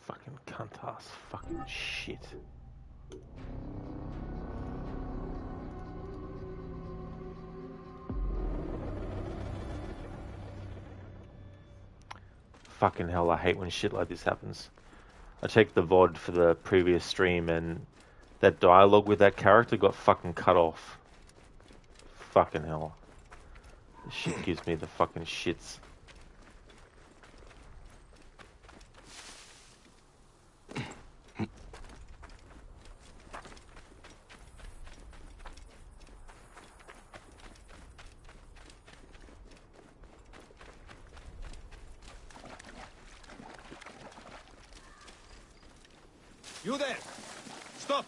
Fucking cunt-ass fucking shit. Fucking hell, I hate when shit like this happens. I checked the VOD for the previous stream and that dialogue with that character got fucking cut off. Fucking hell. This shit gives me the fucking shits. You there! Stop!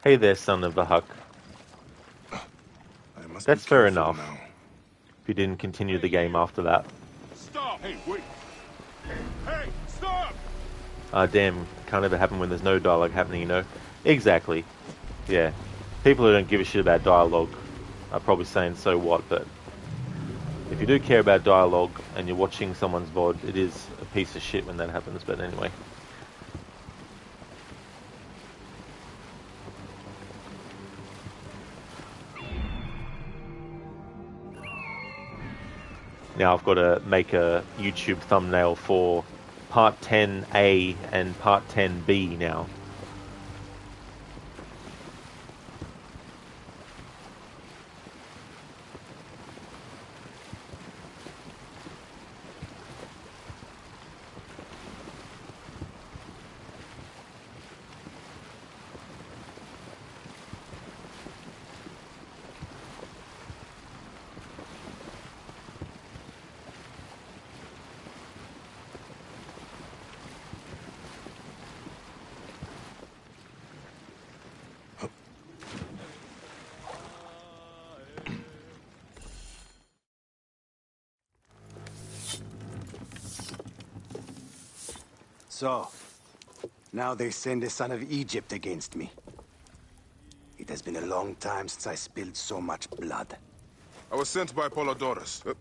Hey there, son of a huck. That's fair enough. Now. If you didn't continue the game after that. Stop! Hey, wait! Hey, stop! Damn, can't ever happen when there's no dialogue happening, you know? Exactly. Yeah. People who don't give a shit about dialogue are probably saying so what, but if you do care about dialogue and you're watching someone's VOD, it is a piece of shit when that happens, but anyway. Now I've got to make a YouTube thumbnail for Part 10A and Part 10B now. So, now they send the son of Egypt against me. It has been a long time since I spilled so much blood. I was sent by Polydorus.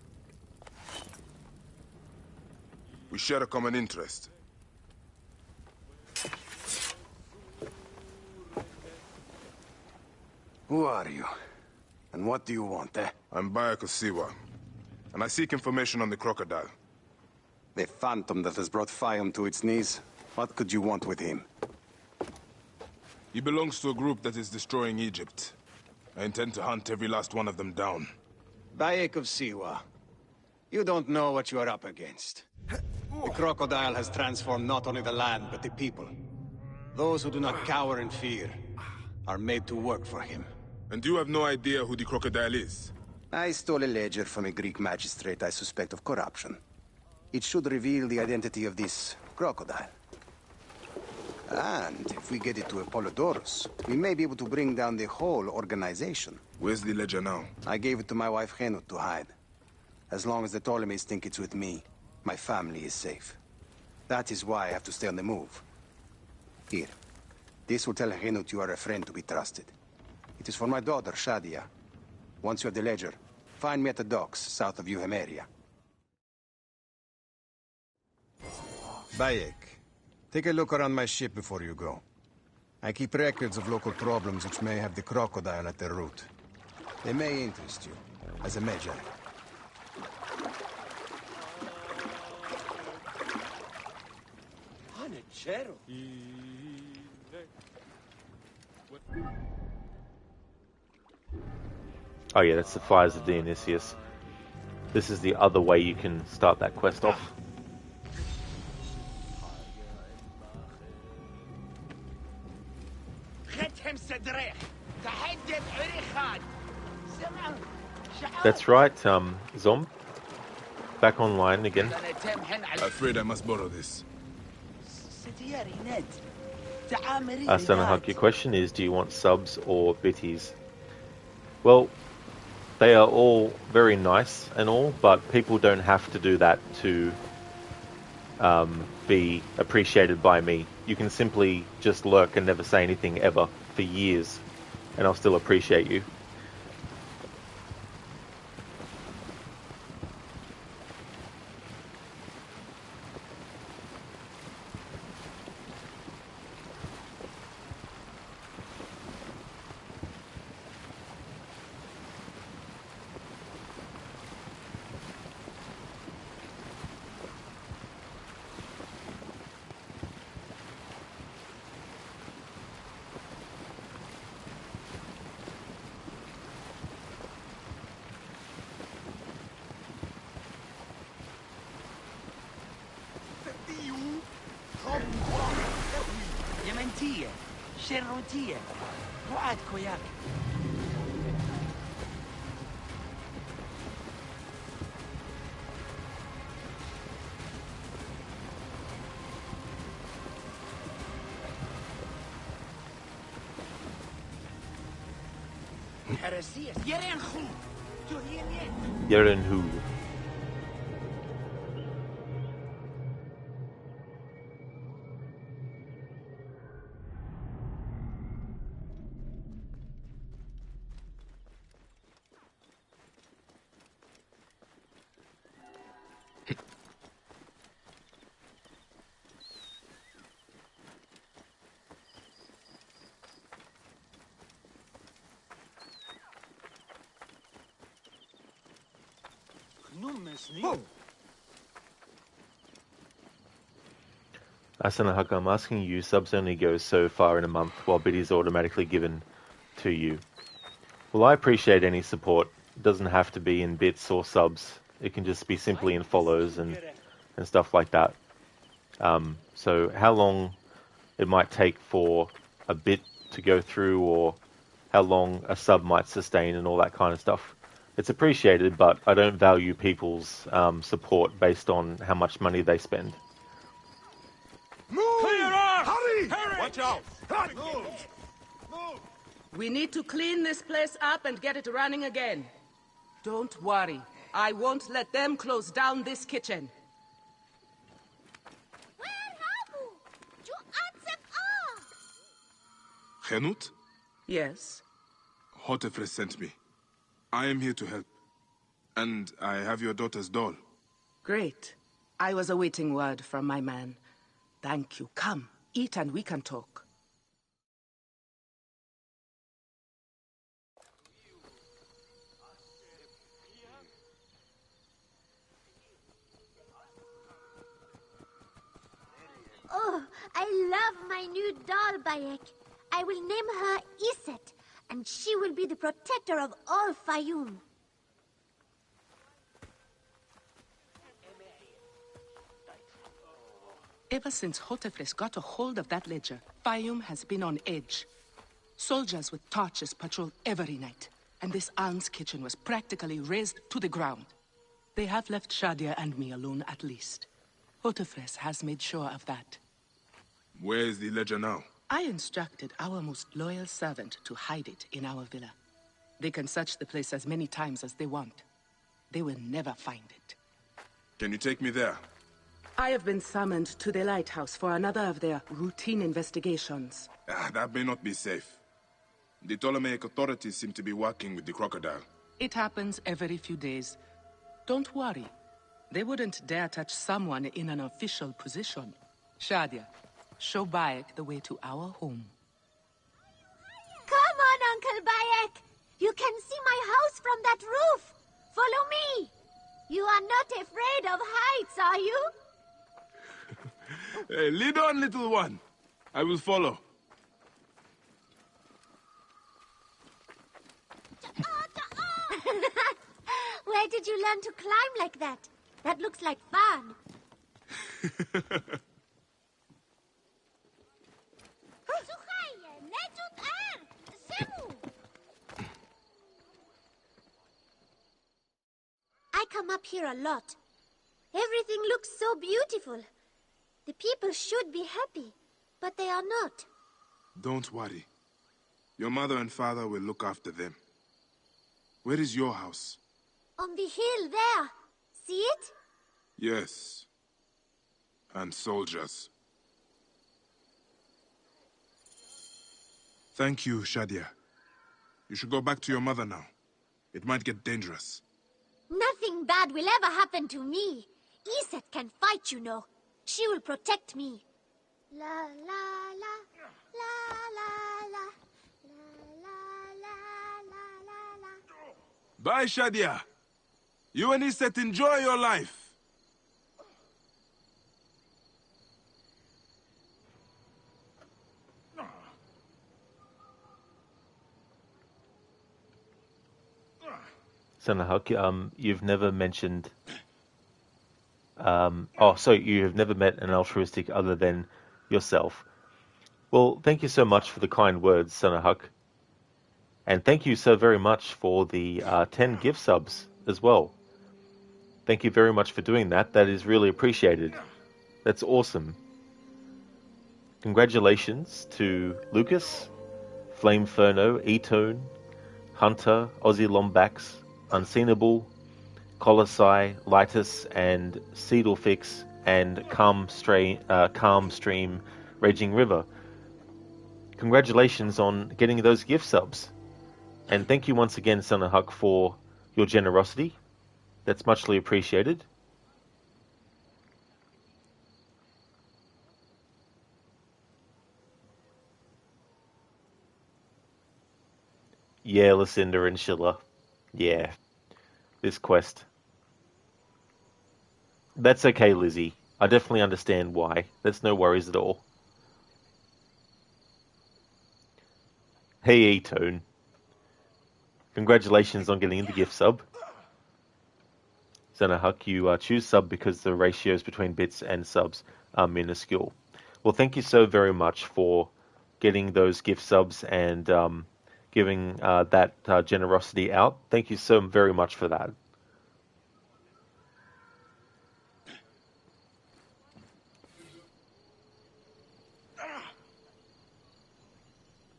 We share a common interest. Who are you? And what do you want, eh? I'm Bayek of Siwa, and I seek information on the crocodile. The phantom that has brought Pharaohs to its knees. What could you want with him? He belongs to a group that is destroying Egypt. I intend to hunt every last one of them down. Bayek of Siwa, you don't know what you are up against. The crocodile has transformed not only the land, but the people. Those who do not cower in fear are made to work for him. And you have no idea who the crocodile is? I stole a ledger from a Greek magistrate I suspect of corruption. It should reveal the identity of this crocodile. And if we get it to Apollodorus, we may be able to bring down the whole organization. Where's the ledger now? I gave it to my wife Henut to hide. As long as the Ptolemies think it's with me, my family is safe. That is why I have to stay on the move. Here. This will tell Henut you are a friend to be trusted. It is for my daughter, Shadia. Once you have the ledger, find me at the docks south of Euhemeria. Bayek, take a look around my ship before you go. I keep records of local problems which may have the crocodile at their root. They may interest you, as a measure. Oh yeah, that's the Fires of Dionysius. This is the other way you can start that quest off. That's right, Zom. Back online again. Afraid I must borrow this. Sanahak, your question is, do you want subs or bitties? Well, they are all very nice and all, but people don't have to do that to be appreciated by me. You can simply just lurk and never say anything ever for years, and I'll still appreciate you. Sherotie. Sherotie. Quad koyak. Heresias. Yeren khu. Yeren who? Asanahaka, I'm asking you, subs only goes so far in a month, while bid is automatically given to you. Well, I appreciate any support. It doesn't have to be in bits or subs. It can just be simply in follows and stuff like that. So how long it might take for a bit to go through, or how long a sub might sustain and all that kind of stuff. It's appreciated, but I don't value people's support based on how much money they spend. Move! Clear off! Hurry! Watch out! Move! Move! We need to clean this place up and get it running again. Don't worry. I won't let them close down this kitchen. Henut? Yes? Hotefres sent me. I am here to help. And I have your daughter's doll. Great. I was awaiting word from my man. Thank you. Come, eat and we can talk. Oh, I love my new doll, Bayek. I will name her Iset, and she will be the protector of all Fayoum. Ever since Hotefres got a hold of that ledger, Fayoum has been on edge. Soldiers with torches patrol every night, and this alms kitchen was practically razed to the ground. They have left Shadia and me alone at least. Hotefres has made sure of that. Where is the ledger now? I instructed our most loyal servant to hide it in our villa. They can search the place as many times as they want. They will never find it. Can you take me there? I have been summoned to the lighthouse for another of their routine investigations. That may not be safe. The Ptolemaic authorities seem to be working with the crocodile. It happens every few days. Don't worry. They wouldn't dare touch someone in an official position. Shadia, show Bayek the way to our home. Come on, Uncle Bayek! You can see my house from that roof! Follow me! You are not afraid of heights, are you? Hey, lead on, little one. I will follow. Where did you learn to climb like that? That looks like fun. I come up here a lot. Everything looks so beautiful. The people should be happy, but they are not. Don't worry. Your mother and father will look after them. Where is your house? On the hill there. See it? Yes. And soldiers. Thank you, Shadia. You should go back to your mother now. It might get dangerous. Nothing bad will ever happen to me. Iset can fight, you know. She will protect me. La la la, la la la, la la la la la. Bye, Shadia. You and Iset enjoy your life. Sanahak, you've never mentioned... so you have never met an altruistic other than yourself. Well, thank you so much for the kind words, Senahuk. And thank you so very much for the 10 gift subs as well. Thank you very much for doing that. That is really appreciated. That's awesome. Congratulations to Lucas, Flameferno, Etone, Hunter, Aussie Lombax, Unseenable, Colossi, Lightus, and Seedlefix, and Calm Stream, Raging River. Congratulations on getting those gift subs. And thank you once again, Senahuk, for your generosity. That's muchly appreciated. Yeah, Lucinda and Schiller. Yeah. This quest. That's okay, Lizzie. I definitely understand why. That's no worries at all. Hey, E-Tone. Congratulations on getting the gift sub. Senahuk, you choose sub because the ratios between bits and subs are minuscule. Well, thank you so very much for getting those gift subs and giving that generosity out. Thank you so very much for that.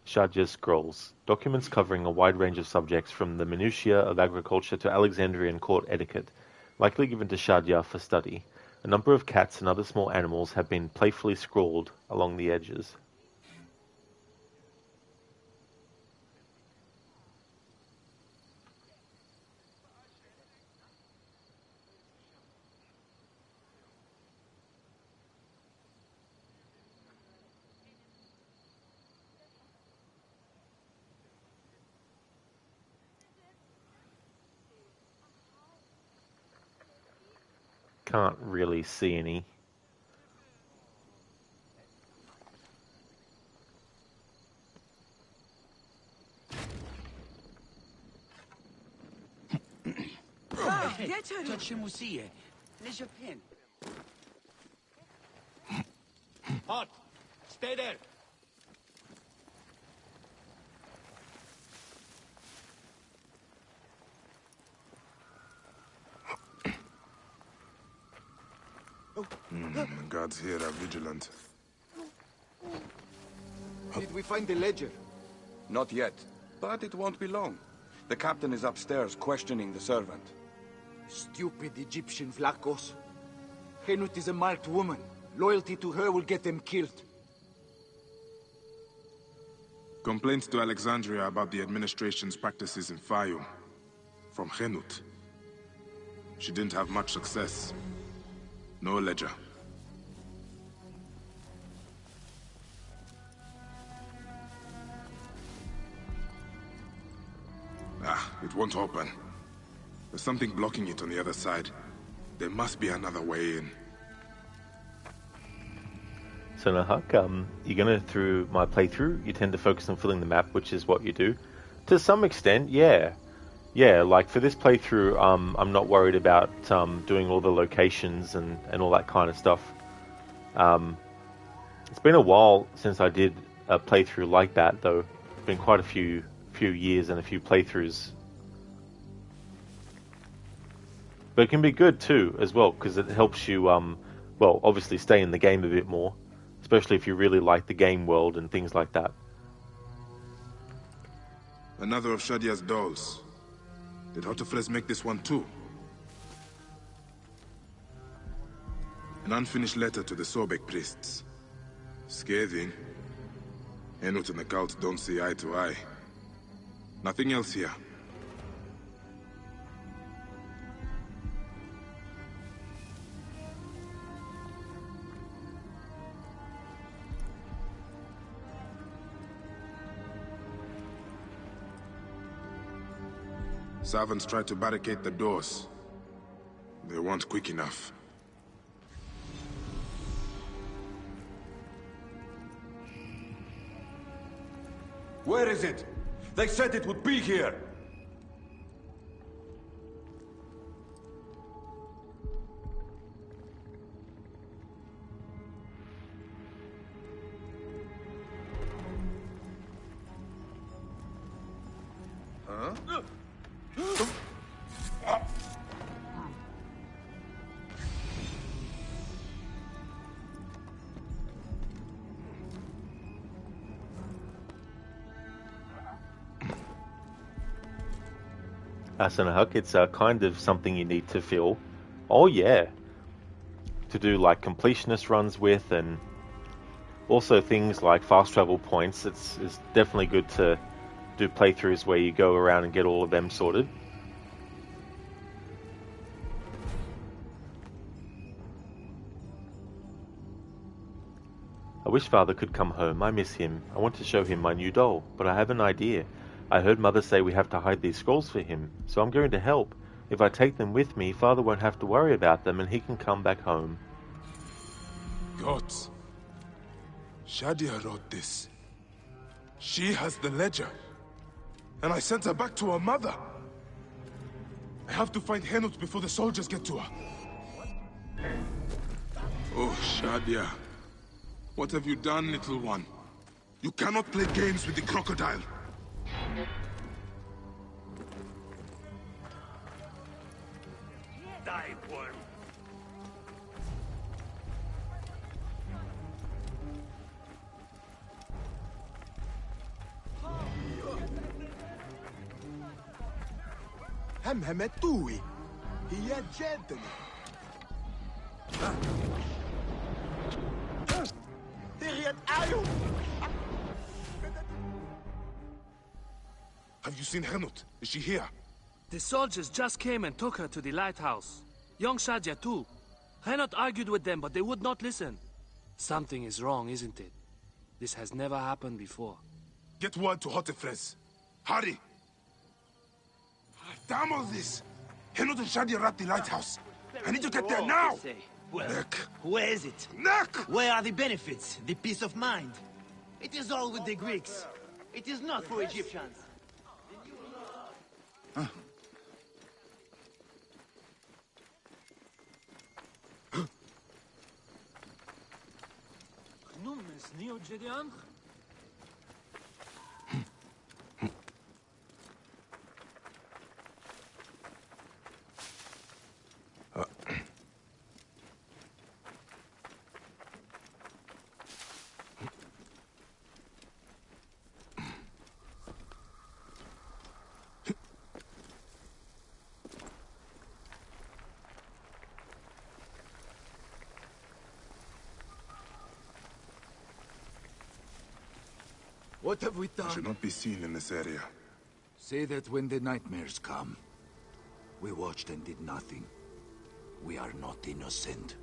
Shadja Scrolls. Documents covering a wide range of subjects from the minutiae of agriculture to Alexandrian court etiquette, likely given to Shadja for study. A number of cats and other small animals have been playfully scrawled along the edges. Can't really see any. Halt! Stay there! The guards here are vigilant. Did we find the ledger? Not yet, but it won't be long. The captain is upstairs questioning the servant. Stupid Egyptian flacos. Henut is a marked woman. Loyalty to her will get them killed. Complaints to Alexandria about the administration's practices in Fayum. From Henut. She didn't have much success. No ledger. It won't open. There's something blocking it on the other side. There must be another way in. So Nahuk, you're gonna through my playthrough, you tend to focus on filling the map, which is what you do. To some extent, yeah. Yeah, like for this playthrough, I'm not worried about doing all the locations and all that kind of stuff. It's been a while since I did a playthrough like that, though. It's been quite a few years and a few playthroughs. But it can be good too, as well, because it helps you, well, obviously stay in the game a bit more, especially if you really like the game world and things like that. Another of Shadia's dolls. Did Hotefles make this one too? An unfinished letter to the Sobek priests. Scathing. Henut and the cult don't see eye to eye. Nothing else here. Servants tried to barricade the doors. They weren't quick enough. Where is it? They said it would be here! Asanahuk, it's kind of something you need to feel. Oh yeah. To do like completionist runs with, and also things like fast travel points. It's definitely good to do playthroughs where you go around and get all of them sorted. I wish Father could come home. I miss him. I want to show him my new doll, but I have an idea. I heard Mother say we have to hide these scrolls for him, so I'm going to help. If I take them with me, Father won't have to worry about them and he can come back home. Gods. Shadia wrote this. She has the ledger. And I sent her back to her mother. I have to find Henut before the soldiers get to her. Oh, Shadia. What have you done, little one? You cannot play games with the crocodile. Die, worm. همهمتوي هي جدني Have you seen Henut? Is she here? The soldiers just came and took her to the lighthouse. Young Shadia too. Henot argued with them, but they would not listen. Something is wrong, isn't it? This has never happened before. Get word to Hotefres. Hurry! Damn all this! Henut and Shadia are at the lighthouse. I need to get there now! Well, Nick! where is it? Nick! Where are the benefits? The peace of mind? It is all with the Greeks. It is not for Egyptians. What have we I should done? not be seen in this area. Say that when the nightmares come. We watched and did nothing. We are not innocent.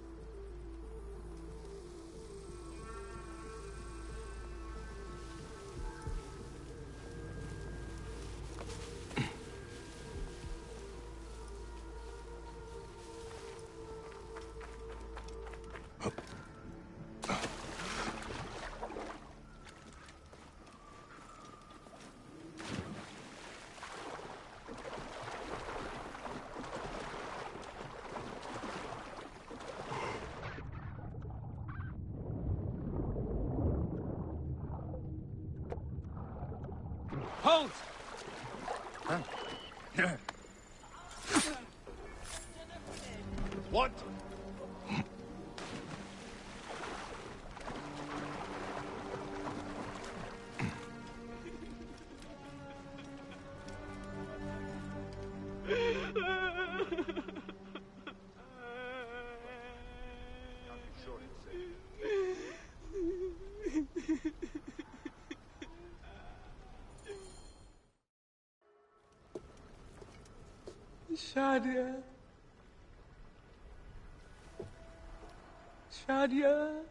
Halt! What? Shadia. Shadia.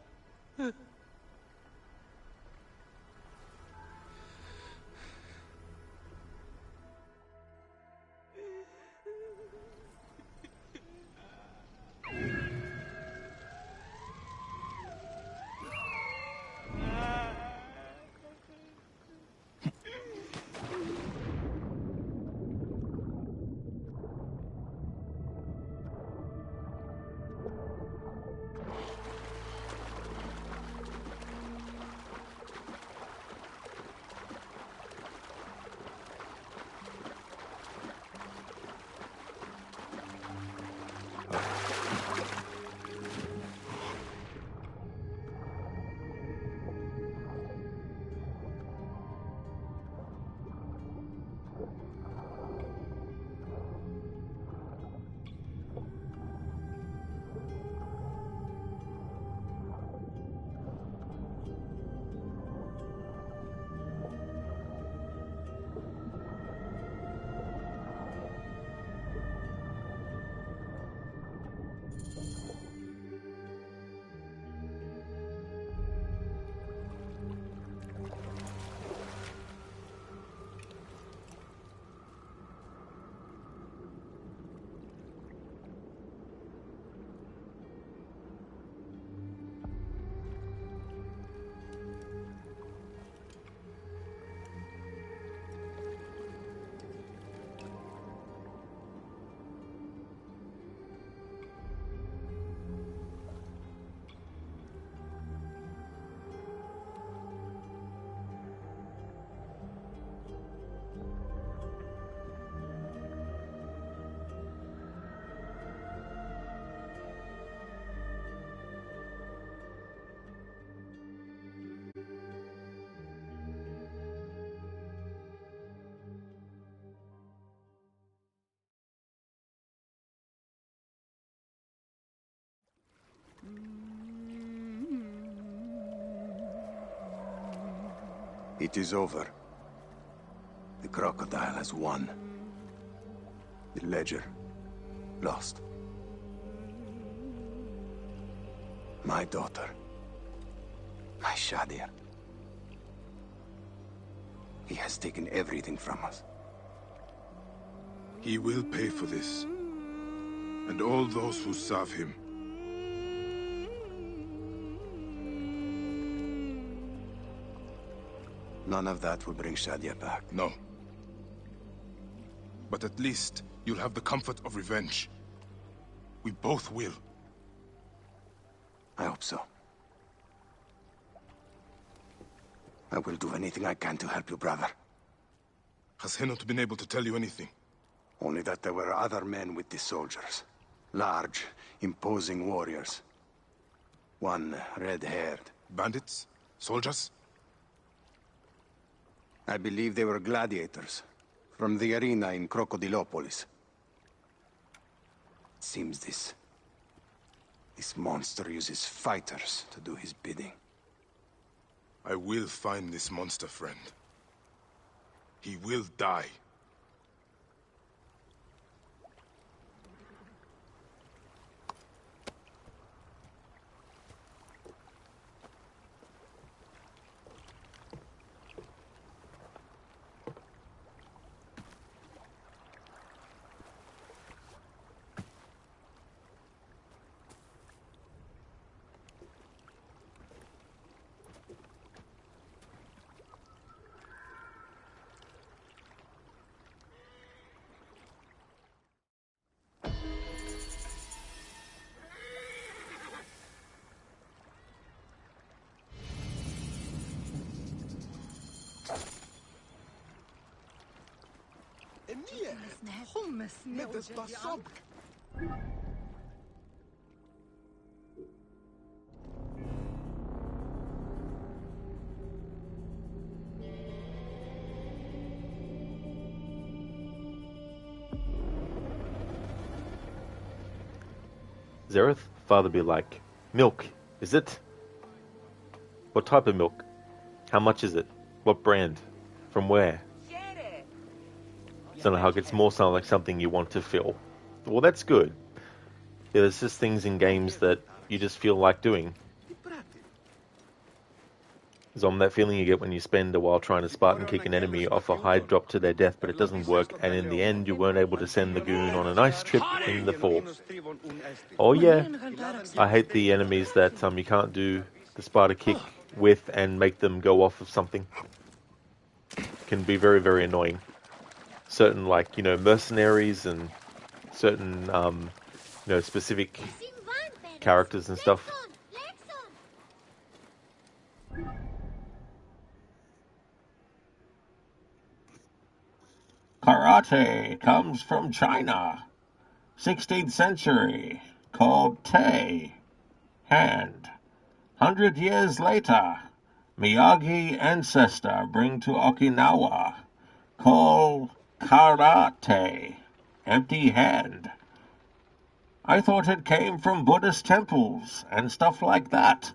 It is over. The crocodile has won. The ledger lost. My daughter. My Shadir. He has taken everything from us. He will pay for this. And all those who serve him. None of that will bring Shadia back. No. But at least you'll have the comfort of revenge. We both will. I hope so. I will do anything I can to help you, brother. Has Henot been able to tell you anything? Only that there were other men with the soldiers. Large, imposing warriors. One red-haired. Bandits? Soldiers? I believe they were gladiators. From the arena in Crocodilopolis. It seems this monster uses fighters to do his bidding. I will find this monster, friend. He will die. Zareth, father be like, milk, is it? What type of milk? How much is it? What brand? From where? Sound like it's more sound like something you want to feel. Well, that's good. Yeah, there's just things in games that you just feel like doing. It's on that feeling you get when you spend a while trying to Spartan kick an enemy off a high drop to their death, but it doesn't work, and in the end you weren't able to send the goon on a nice trip in the fall. Oh yeah, I hate the enemies that you can't do the Sparta kick with and make them go off of something. Can be very, very annoying. Certain, like, mercenaries and certain, specific characters and stuff. Karate comes from China. 16th century, called Tei, hand. 100 years later, Miyagi ancestor bring to Okinawa, called karate, empty hand. I thought it came from Buddhist temples and stuff like that.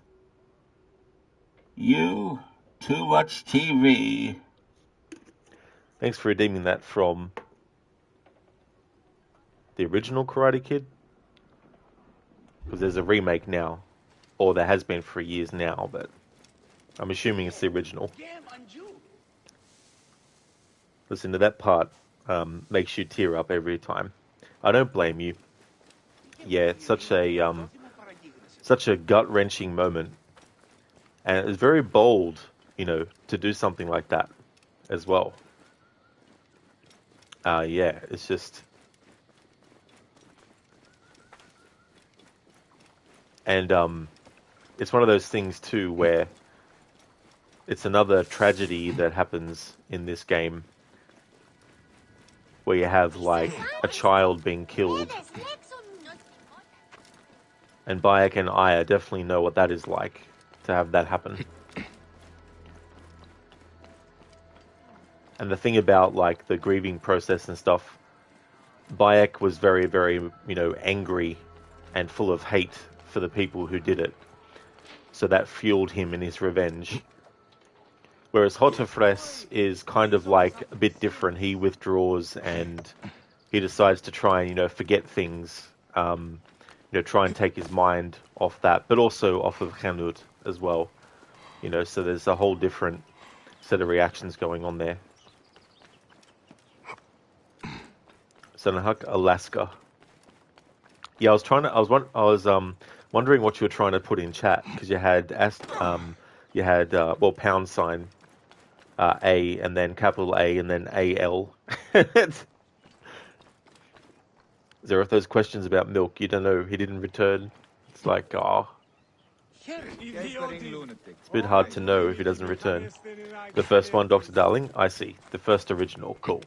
You, too much TV. Thanks for redeeming that from the original Karate Kid. Because there's a remake now. Or there has been for years now, but I'm assuming it's the original. Listen to that part. Makes you tear up every time. I don't blame you. Yeah, it's such a gut-wrenching moment. And it's very bold, to do something like that as well. Yeah, it's just... And it's one of those things too where it's another tragedy that happens in this game where you have like a child being killed. And Bayek and Aya definitely know what that is like to have that happen. And the thing about like the grieving process and stuff, Bayek was very, very, angry and full of hate for the people who did it. So that fueled him in his revenge. Whereas Hotefres is kind of like a bit different. He withdraws and he decides to try and, you know, forget things, you know, try and take his mind off that, but also off of Hanut as well. You know, so there's a whole different set of reactions going on there. Sanahak, Alaska. Yeah, I was wondering what you were trying to put in chat, because you had well, pound sign A, and then capital A, and then AL. There are those questions about milk. You don't know. He didn't return. It's like, oh. It's a bit hard to know if he doesn't return. The first one, Dr. Darling? I see. The first original. Cool.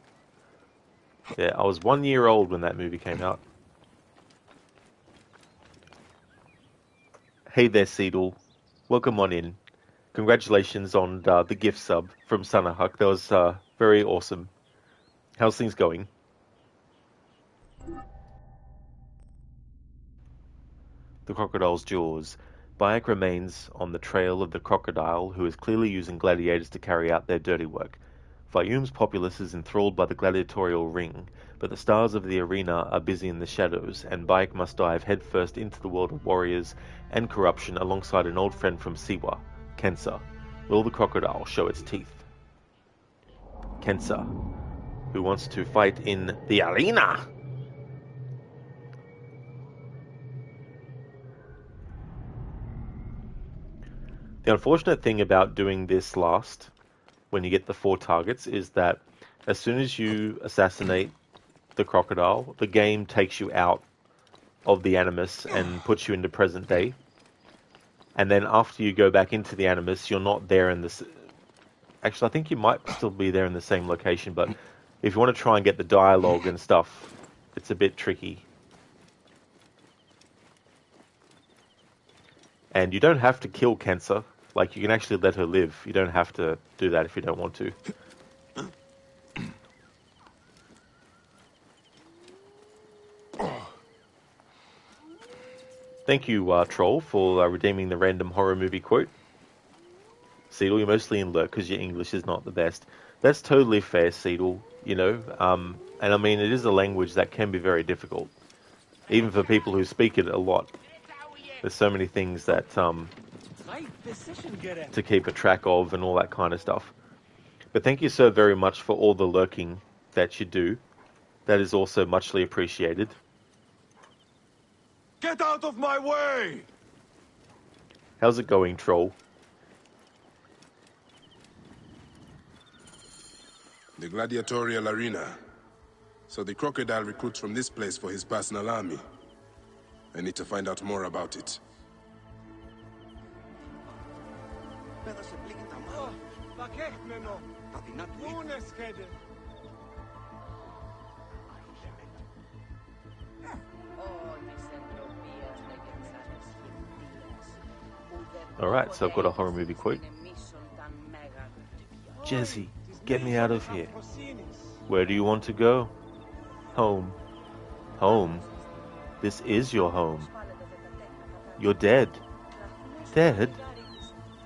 Yeah, I was 1 year old when that movie came out. Hey there, Seedle. Welcome on in. Congratulations on the gift sub from Sanahak. That was very awesome. How's things going? The crocodile's jaws. Bayek remains on the trail of the crocodile, who is clearly using gladiators to carry out their dirty work. Fayum's populace is enthralled by the gladiatorial ring, but the stars of the arena are busy in the shadows, and Bayek must dive headfirst into the world of warriors and corruption alongside an old friend from Siwa, Kensa. Will the crocodile show its teeth? Kensa, who wants to fight in the arena. The unfortunate thing about doing this last, when you get the 4 targets, is that as soon as you assassinate the crocodile, the game takes you out of the Animus and puts you into present day. And then after you go back into the Animus, you're not there in the... Actually, I think you might still be there in the same location, but if you want to try and get the dialogue and stuff, it's a bit tricky. And you don't have to kill Kensa. Like, you can actually let her live. You don't have to do that if you don't want to. Thank you, Troll, for redeeming the random horror movie quote. Seedle, you're mostly in lurk because your English is not the best. That's totally fair, Seedle, you know. And I mean, it is a language that can be very difficult. Even for people who speak it a lot. There's so many things that... to keep a track of and all that kind of stuff. But thank you so very much for all the lurking that you do. That is also muchly appreciated. Get out of my way! How's it going, Troll? The gladiatorial arena. So the crocodile recruits from this place for his personal army. I need to find out more about it. Alright, so I've got a horror movie quote. Jesse, get me out of here. Where do you want to go? Home. Home? This is your home. You're dead. Dead?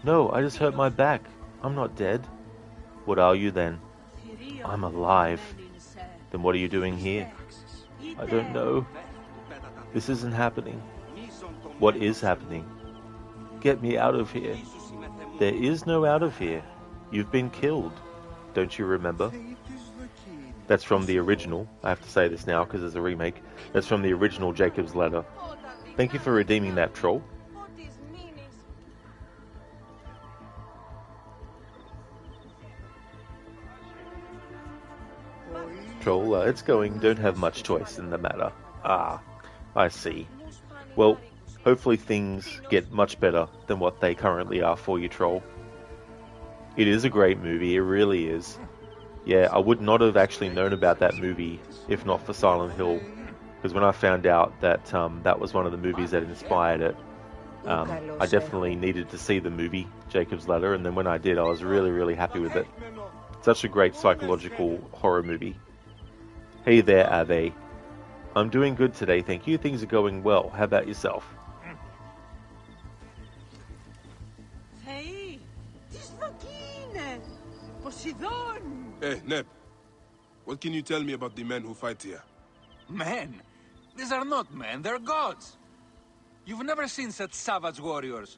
No, I just hurt my back. I'm not dead. What are you then? I'm alive. Then what are you doing here? I don't know. This isn't happening. What is happening? Get me out of here. There is no out of here. You've been killed. Don't you remember? That's from the original. I have to say this now because there's a remake. That's from the original Jacob's Ladder. Thank you for redeeming that, Troll. Troll, it's going. Don't have much choice in the matter. Ah, I see. Well, hopefully things get much better than what they currently are for you, Troll. It is a great movie, it really is. Yeah, I would not have actually known about that movie if not for Silent Hill. Because when I found out that that was one of the movies that inspired it, I definitely needed to see the movie, Jacob's Ladder, and then when I did, I was really, really happy with it. Such a great psychological horror movie. Hey there, Ave. I'm doing good today, thank you. Things are going well. How about yourself? Poseidon! Hey, Neb. What can you tell me about the men who fight here? Men? These are not men, they're gods. You've never seen such savage warriors.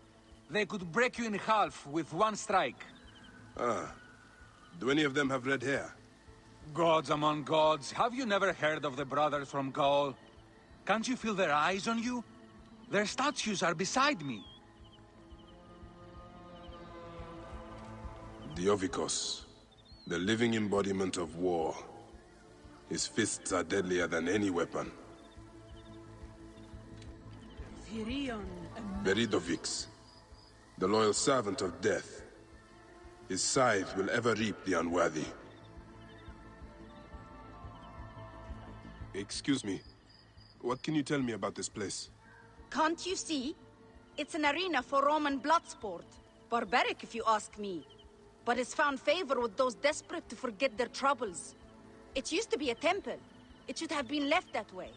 They could break you in half with one strike. Ah. Do any of them have red hair? Gods among gods, have you never heard of the brothers from Gaul? Can't you feel their eyes on you? Their statues are beside me. The Ovikos, the living embodiment of war. His fists are deadlier than any weapon. Veridovix, the loyal servant of death. His scythe will ever reap the unworthy. Excuse me. What can you tell me about this place? Can't you see? It's an arena for Roman blood sport. Barbaric, if you ask me. But it's found favor with those desperate to forget their troubles. It used to be a temple. It should have been left that way.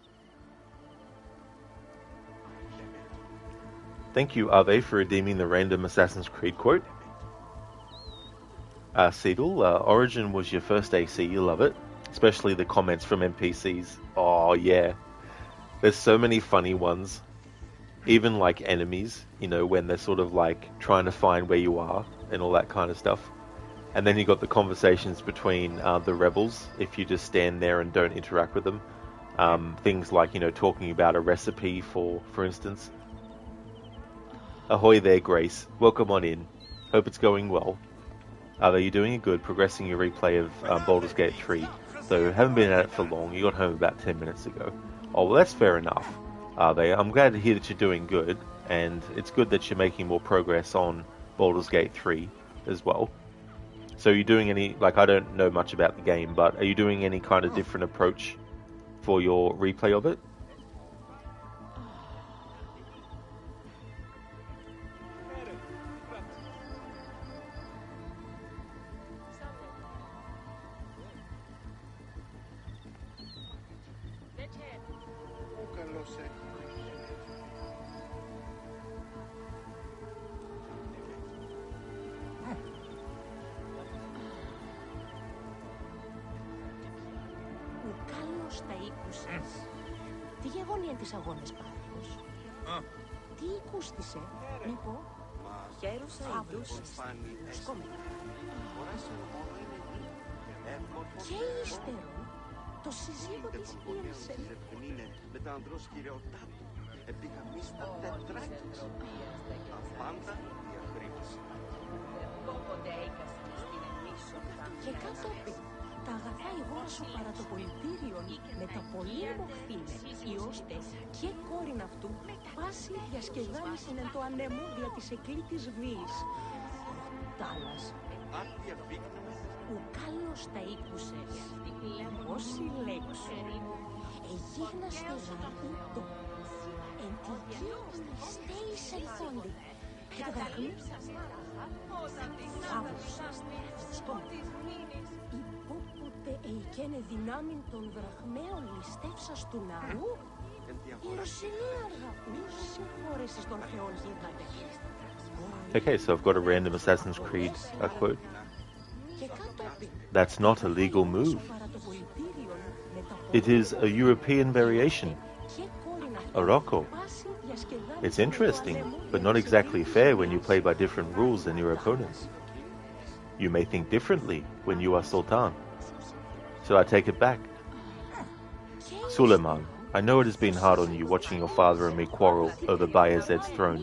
Thank you, Ave, for redeeming the random Assassin's Creed quote. Seedle, Origin was your first AC, you love it. Especially the comments from NPCs. Oh, yeah. There's so many funny ones. Even like enemies, you know, when they're sort of like trying to find where you are and all that kind of stuff. And then you got the conversations between the rebels, if you just stand there and don't interact with them. Things like, you know, talking about a recipe for instance. Ahoy there, Grace. Welcome on in. Hope it's going well. Are you doing it good? Progressing your replay of Baldur's Gate 3. So, haven't been at it for long. You got home about 10 minutes ago. Oh, well, that's fair enough. I'm glad to hear that you're doing good. And it's good that you're making more progress on Baldur's Gate 3 as well. So, are you doing any... Like, I don't know much about the game, but are you doing any kind of different approach for your replay of it? Τα ήκουσες. Τι γεγονία της αγώνες πάθος. Τι ήκουστησε, μήπω. Χαίρουσα ειδούσες. Σκόμινα. Και ύστερο, το σύζυγο της Ήρσεν. Με τα ανδρός κυριωτάτου. Επιγαμίστα τετράκης. Απάντα διαχρήση. Πόποτε έκασαν στην εμίσοντα. Και κατόπιν. Τα αγαθά υγόνα σου παρά το πολιτήριον με τα πολύ μοχθήνε, ιώστε και κόρην αυτού, πάση διασκεδάλησεν εν το ανέμο δια της εκλήτης βίης. Τάλας, ουκάλος τα ήκουσες, όσοι λέξου, εγίγναστε γαρούτο, εν τη κοίωνη στέης ελθόντι, και τα δραχμή, φάβος, στόμα. Εικένε δυνάμιν των δραχμαίων ληστεύσας του ναού, η Ρωσιλία αργαπούσε χώρεσης των θεών γίγαντε. Okay, so I've got a random Assassin's Creed quote. That's not a legal move. It is a European variation. A Rocco. It's interesting, but not exactly fair when you play by different rules than your opponents. You may think differently when you are Sultan. Shall I take it back? Suleiman, I know it has been hard on you watching your father and me quarrel over Bayezid's throne.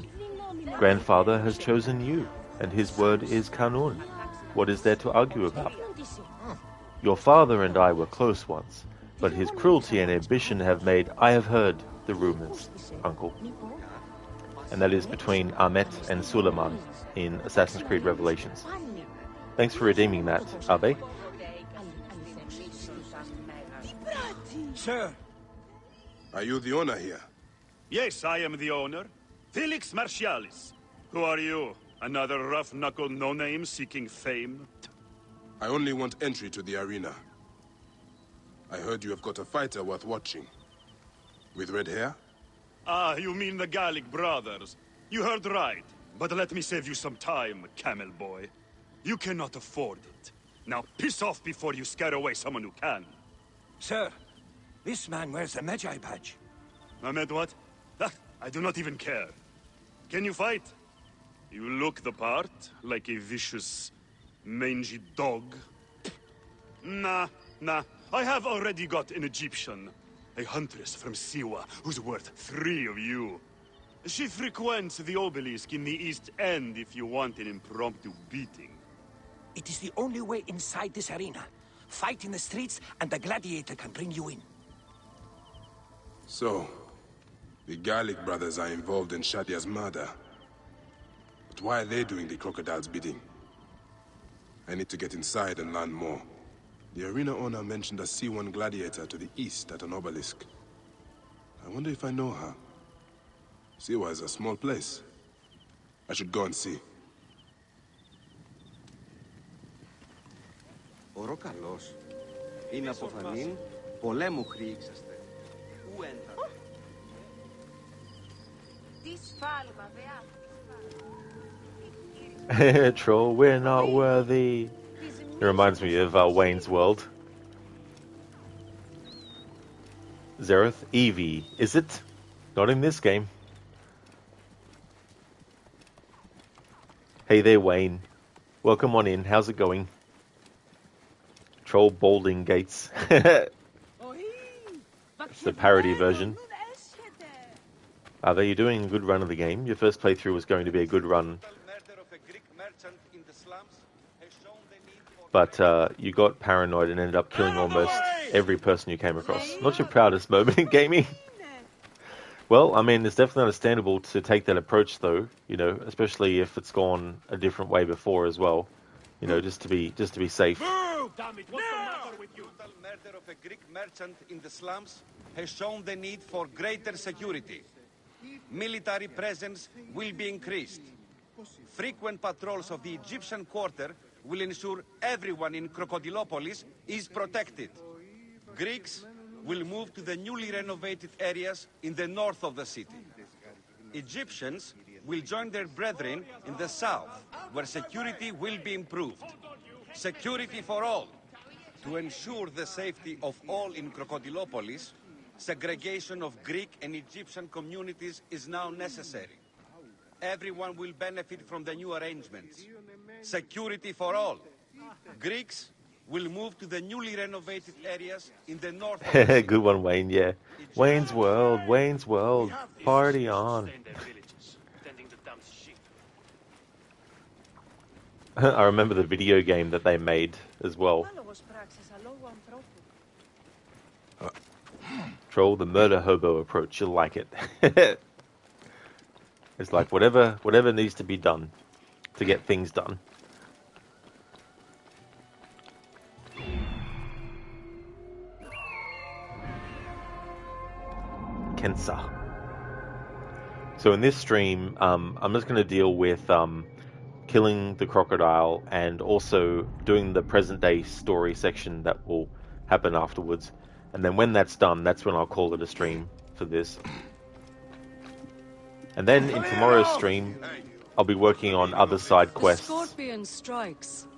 Grandfather has chosen you, and his word is Kanun. What is there to argue about? Your father and I were close once, but his cruelty and ambition have made... I have heard the rumors, uncle. And that is between Ahmet and Suleiman in Assassin's Creed Revelations. Thanks for redeeming that, Abe. Sir! Are you the owner here? Yes, I am the owner. Felix Martialis. Who are you? Another rough-knuckle no-name seeking fame? I only want entry to the arena. I heard you have got a fighter worth watching. With red hair? Ah, you mean the Gallic brothers. You heard right. But let me save you some time, camel boy. You cannot afford it. Now piss off before you scare away someone who can. Sir, this man wears a Magi badge. Ahmed, what? Ah, I do not even care. Can you fight? You look the part, like a vicious, mangy dog. Nah. I have already got an Egyptian. A huntress from Siwa, who's worth 3 of you. She frequents the obelisk in the East End if you want an impromptu beating. It is the only way inside this arena. Fight in the streets, and the gladiator can bring you in. So, the Gallic brothers are involved in Shadia's murder. But why are they doing the crocodile's bidding? I need to get inside and learn more. The arena owner mentioned a C1 gladiator to the east at an obelisk. I wonder if I know her. Siwa is a small place. I should go and see. Ωρω καλός. Είναι αποφανήν, πολέμου χρήξαστε. Πού έντα. Troll, we're not worthy. It reminds me of Wayne's World. Zereth, Evie, is it? Not in this game. Hey there, Wayne. Welcome on in. How's it going? Troll Balding Gates. It's the parody version. Are you doing a good run of the game? Your first playthrough was going to be a good run. But you got paranoid and ended up killing almost every person you came across. Not your proudest moment in gaming. Well, I mean, it's definitely understandable to take that approach, though. You know, especially if it's gone a different way before as well. You know, just to be safe. Damn it, what's the matter with you? The murder of a Greek merchant in the slums has shown the need for greater security. Military presence will be increased. Frequent patrols of the Egyptian quarter will ensure everyone in Crocodilopolis is protected. Greeks will move to the newly renovated areas in the north of the city. Egyptians will join their brethren in the south, where security will be improved. Security for all. To ensure the safety of all in Crocodilopolis, segregation of Greek and Egyptian communities is now necessary. Everyone will benefit from the new arrangements. Security for all. Greeks will move to the newly renovated areas in the north of the city. Good one, Wayne, yeah. Wayne's World, party on. I remember the video game that they made as well. Troll, the murder hobo approach, you'll like it. It's like whatever needs to be done to get things done. Kensa. So in this stream, I'm just going to deal with killing the crocodile and also doing the present day story section that will happen afterwards. And then when that's done, that's when I'll call it a stream for this. And then in tomorrow's stream, I'll be working on other side quests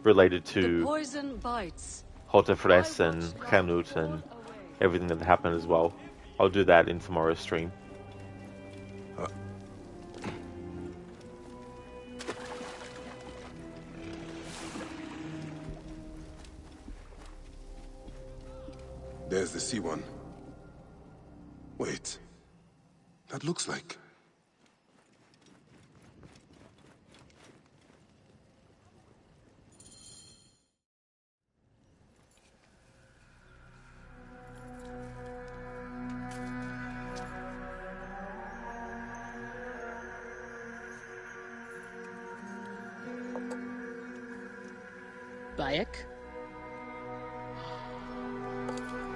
related to Hotefres and Khanut and everything that happened as well. I'll do that in tomorrow's stream. There's the C1. Wait. That looks like... Bayek?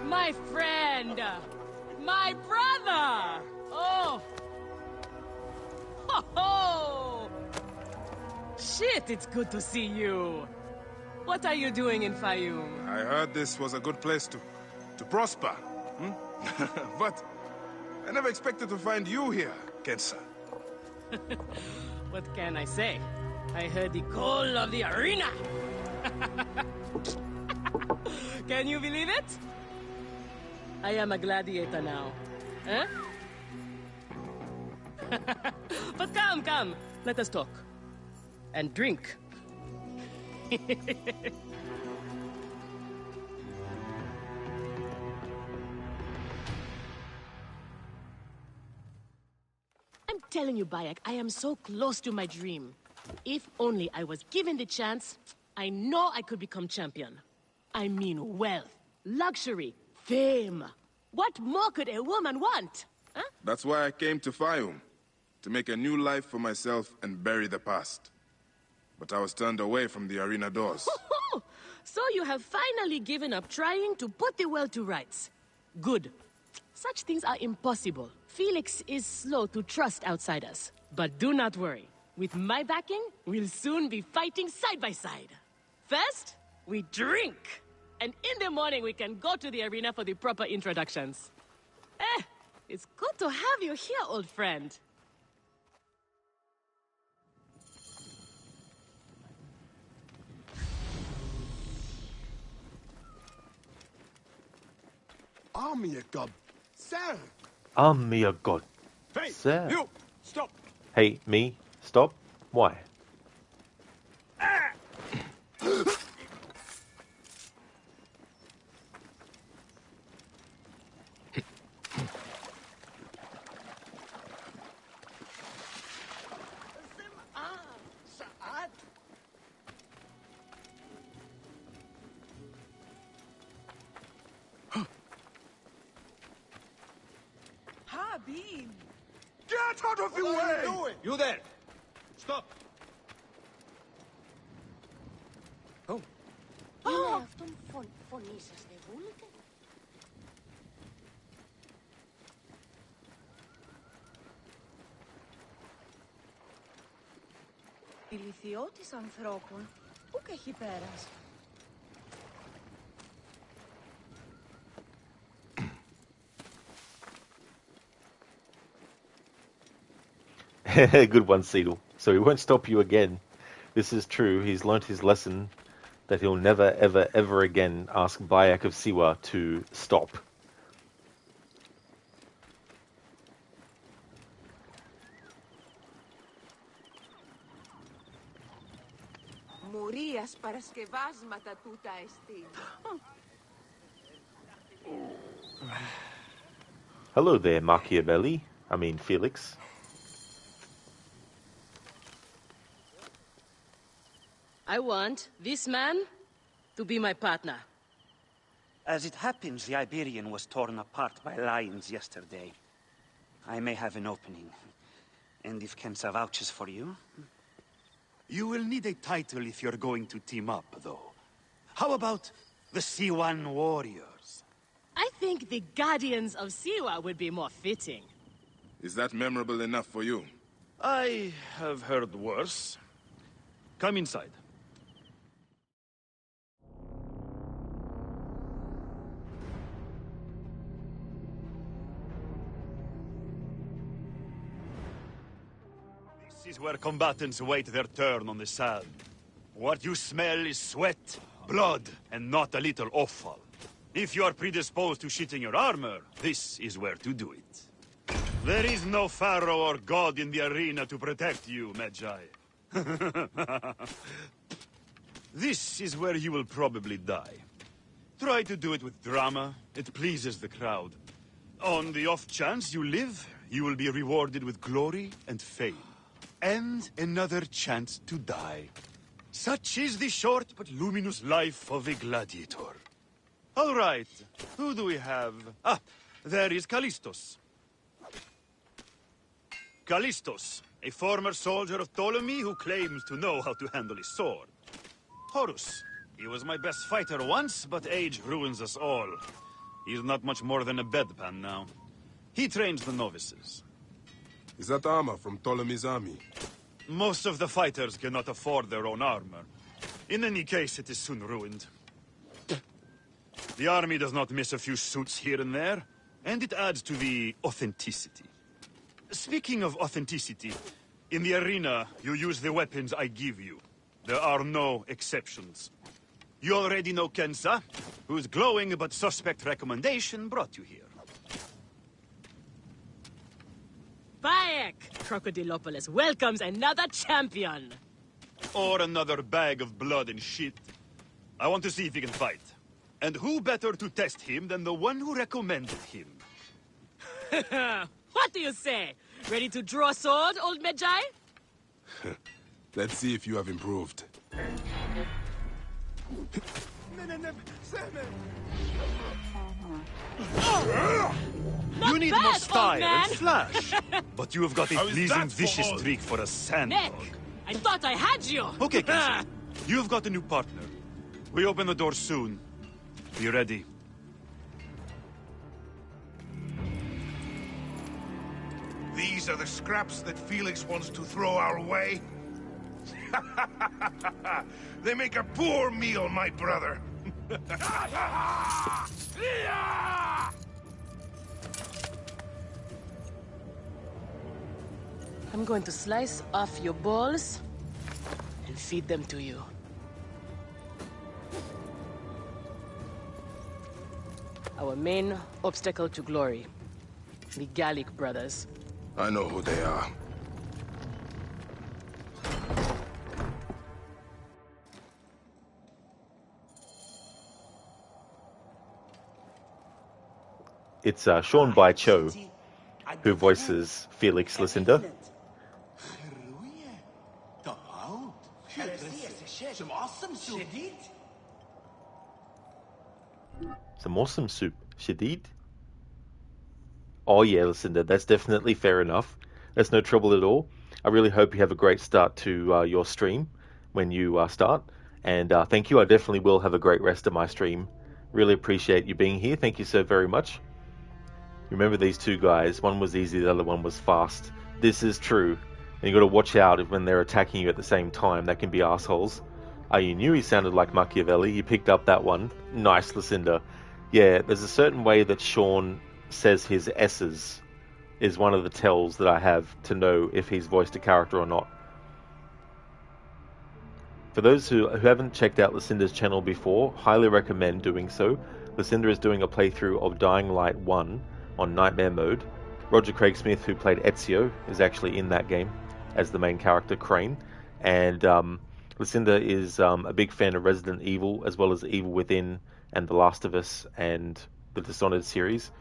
My friend! My brother! Oh! Ho ho! Shit, it's good to see you! What are you doing in Fayum? I heard this was a good place to prosper. But I never expected to find you here, Kensa. What can I say? I heard the call of the arena! Can you believe it? I am a gladiator now. Huh? But come. Let us talk. And drink. I'm telling you, Bayek, I am so close to my dream. If only I was given the chance, I know I could become champion. I mean wealth, luxury, fame. What more could a woman want? Huh? That's why I came to Pharaohs, to make a new life for myself and bury the past. But I was turned away from the arena doors. So you have finally given up trying to put the world to rights. Good. Such things are impossible. Felix is slow to trust outsiders. But do not worry. With my backing, we'll soon be fighting side by side. First, we drink. And in the morning, we can go to the arena for the proper introductions. It's good to have you here, old friend. Army of God. Sir! Army of God. Hey, Sir. you! Stop! Hey, me? Stop? Why? Get out of the way! What are you doing? You there! Stop! Oh. Είναι αυτόν φωνή σας δεν βούλετε? Ηλιθιώτης ανθρώπων, πού και έχει πέρας. Good one, Seedle. So he won't stop you again. This is true. He's learnt his lesson that he'll never, ever, ever again ask Bayek of Siwa to stop. Μουρίας παρασκευάσματα τούτα εστί. Hello there, Machiavelli. I mean, Felix. I want this man to be my partner. As it happens, the Iberian was torn apart by lions yesterday. I may have an opening. And if Kensa vouches for you... You will need a title if you're going to team up, though. How about the C1 Warriors? I think the Guardians of Siwa would be more fitting. Is that memorable enough for you? I have heard worse. Come inside. This is where combatants wait their turn on the sand. What you smell is sweat, blood, and not a little offal. If you are predisposed to shitting your armor, this is where to do it. There is no pharaoh or god in the arena to protect you, Magi. This is where you will probably die. Try to do it with drama. It pleases the crowd. On the off chance you live, you will be rewarded with glory and fame. And another chance to die. Such is the short but luminous life of a gladiator. All right, who do we have? Ah, there is Callistos. Callistos, a former soldier of Ptolemy who claims to know how to handle his sword. Horus, he was my best fighter once, but age ruins us all. He's not much more than a bedpan now. He trains the novices. Is that armor from Ptolemy's army? Most of the fighters cannot afford their own armor. In any case, it is soon ruined. The army does not miss a few suits here and there, and it adds to the authenticity. Speaking of authenticity, in the arena, you use the weapons I give you. There are no exceptions. You already know Kensa, whose glowing but suspect recommendation brought you here. Bayek! Crocodilopolis welcomes another champion! Or another bag of blood and shit. I want to see if he can fight. And who better to test him than the one who recommended him? What do you say? Ready to draw sword, old Medjai? Let's see if you have improved. You need bad, more old style man. and flash. But you have got a How is pleasing that for vicious all? streak for a sand Nick, dog. I thought I had you! Okay, Kensa. You've got a new partner. We open the door soon. Be ready. These are the scraps that Felix wants to throw our way? They make a poor meal, my brother. I'm going to slice off your balls and feed them to you. Our main obstacle to glory. The Gallic brothers. I know who they are. It's Sean Bai Cho, who voices Felix Lucinda. Some awesome soup. Shadid? Oh yeah, Lucinda, that's definitely fair enough. That's no trouble at all. I really hope you have a great start to your stream when you start. And thank you. I definitely will have a great rest of my stream. Really appreciate you being here. Thank you so very much. Remember these two guys. One was easy, the other one was fast. This is true. And you got to watch out when they're attacking you at the same time. That can be assholes. You knew he sounded like Machiavelli. You picked up that one. Nice, Lucinda. Yeah, there's a certain way that Sean says his S's is one of the tells that I have to know if he's voiced a character or not. For those who haven't checked out Lucinda's channel before, highly recommend doing so. Lucinda is doing a playthrough of Dying Light 1 on Nightmare mode. Roger Craig Smith, who played Ezio, is actually in that game as the main character, Crane. And Lucinda is a big fan of Resident Evil, as well as Evil Within and The Last of Us and the Dishonored series.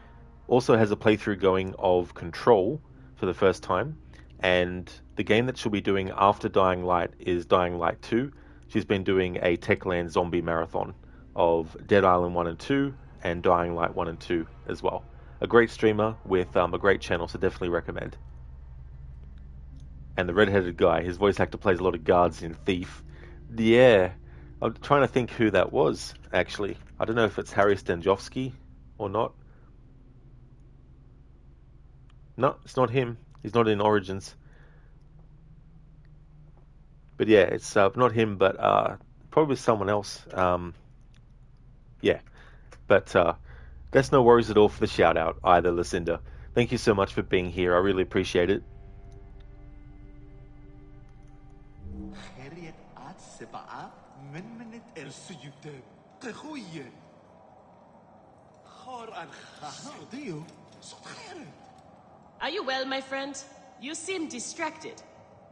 Also has a playthrough going of Control for the first time. And the game that she'll be doing after Dying Light is Dying Light 2. She's been doing a Techland zombie marathon of Dead Island 1 and 2 and Dying Light 1 and 2 as well. A great streamer with a great channel, so definitely recommend. And the red-headed guy, his voice actor plays a lot of guards in Thief. Yeah, I'm trying to think who that was, actually. I don't know if it's Harry Stanjovsky or not. No, it's not him. He's not in Origins. But yeah, it's not him, but probably someone else. Yeah, but that's no worries at all for the shout out either, Lucinda. Thank you so much for being here. I really appreciate it. Are you well, my friend? You seem distracted.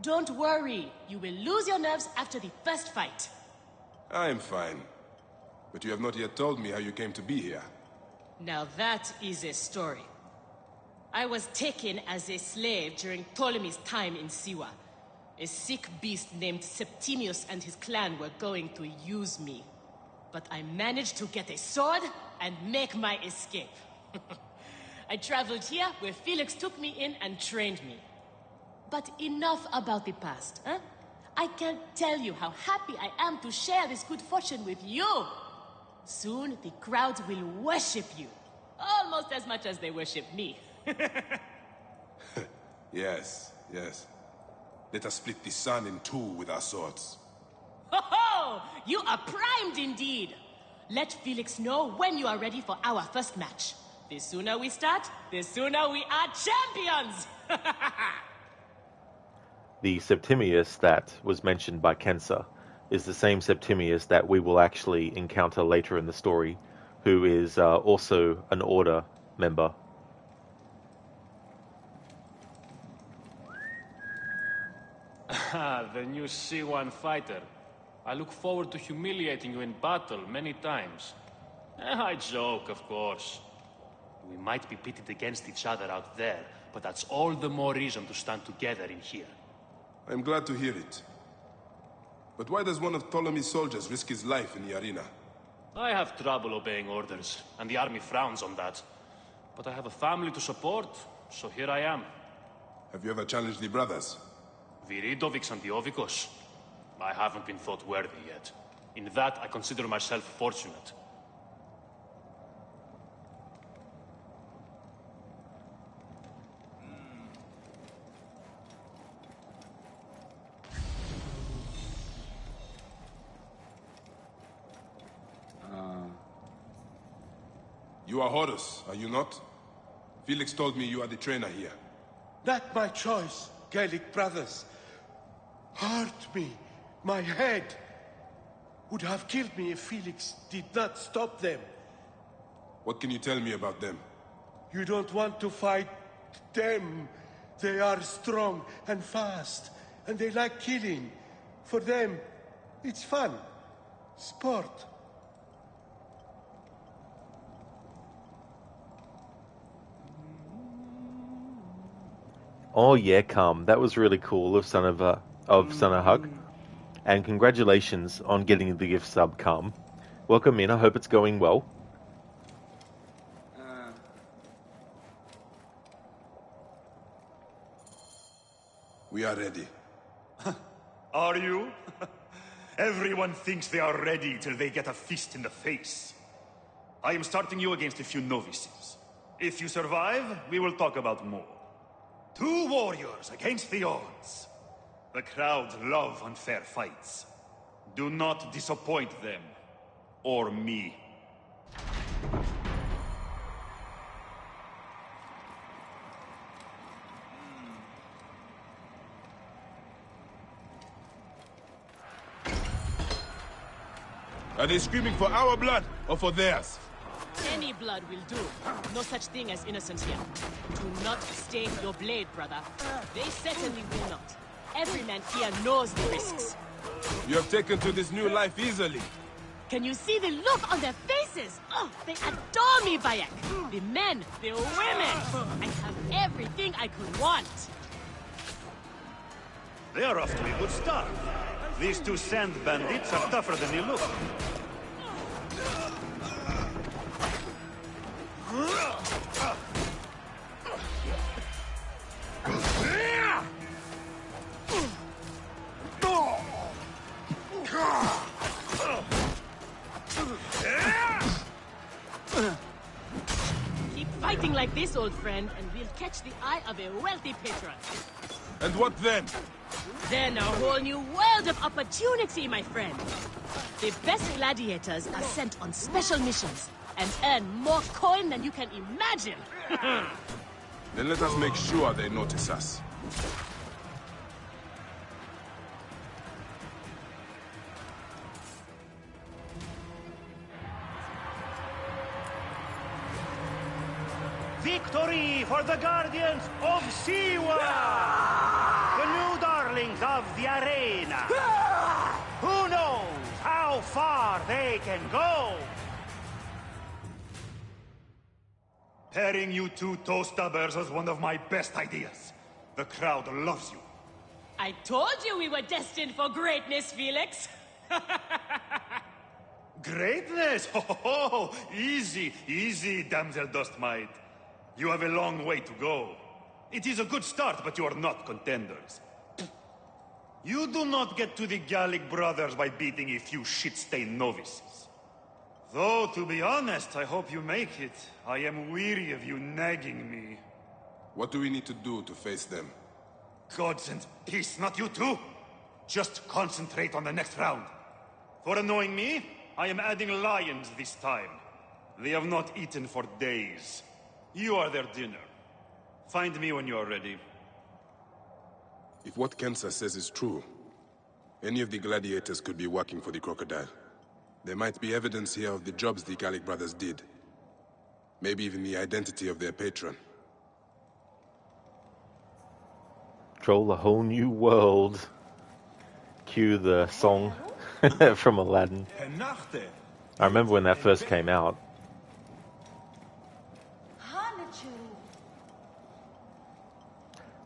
Don't worry. You will lose your nerves after the first fight. I'm fine. But you have not yet told me how you came to be here. Now that is a story. I was taken as a slave during Ptolemy's time in Siwa. A sick beast named Septimius and his clan were going to use me. But I managed to get a sword and make my escape. I traveled here where Felix took me in and trained me. But enough about the past, huh? I can't tell you how happy I am to share this good fortune with you. Soon the crowds will worship you. Almost as much as they worship me. Yes, yes. Let us split the sun in two with our swords. Ho ho! You are primed indeed! Let Felix know when you are ready for our first match. The sooner we start, the sooner we are champions! The Septimius that was mentioned by Kensa is the same Septimius that we will actually encounter later in the story, who is also an Order member. The new C1 fighter. I look forward to humiliating you in battle many times. I joke, of course. We might be pitted against each other out there, but that's all the more reason to stand together in here. I'm glad to hear it. But why does one of Ptolemy's soldiers risk his life in the arena? I have trouble obeying orders, and the army frowns on that. But I have a family to support, so here I am. Have you ever challenged the brothers? Viridovix and Diovikos? I haven't been thought worthy yet. In that, I consider myself fortunate. You are Horus, are you not? Felix told me you are the trainer here. Not my choice, Gallic brothers. Hurt me. My head would have killed me if Felix did not stop them. What can you tell me about them? You don't want to fight them. They are strong and fast, and they like killing. For them, it's fun. Sport. Oh yeah, come. That was really cool of Son of Hug. And congratulations on getting the gift sub, come. Welcome in, I hope it's going well. We are ready. Are you? Everyone thinks they are ready till they get a fist in the face. I am starting you against a few novices. If you survive, we will talk about more. 2 warriors against the odds. The crowd love unfair fights. Do not disappoint them. Or me. Are they screaming for our blood or for theirs? Any blood will do. No such thing as innocence here. Do not stain your blade, brother. They certainly will not. Every man here knows the risks. You have taken to this new life easily. Can you see the look on their faces? Oh, they adore me, Bayek. The men, the women. I have everything I could want. They are off to a good start. These 2 sand bandits are tougher than they look. Keep fighting like this, old friend, and we'll catch the eye of a wealthy patron. And what then? Then a whole new world of opportunity, my friend. The best gladiators are sent on special missions and earn more coin than you can imagine. Then let us make sure they notice us. Victory for the Guardians of Siwa! The new darlings of the arena! Who knows how far they can go? Pairing you 2 toe-stubbers was one of my best ideas. The crowd loves you. I told you we were destined for greatness, Felix. Greatness? Oh, easy, easy, damsel Dustmite. You have a long way to go. It is a good start, but you are not contenders. You do not get to the Gallic brothers by beating a few shit-stained novices. Though, to be honest, I hope you make it. I am weary of you nagging me. What do we need to do to face them? Gods and peace, not you too! Just concentrate on the next round. For annoying me, I am adding lions this time. They have not eaten for days. You are their dinner. Find me when you are ready. If what Kensa says is true, Any of the gladiators could be working for the crocodile. There might be evidence here of the jobs the Gallic brothers did. Maybe even the identity of their patron. Troll a whole new world. Cue the song from Aladdin. I remember when that first came out.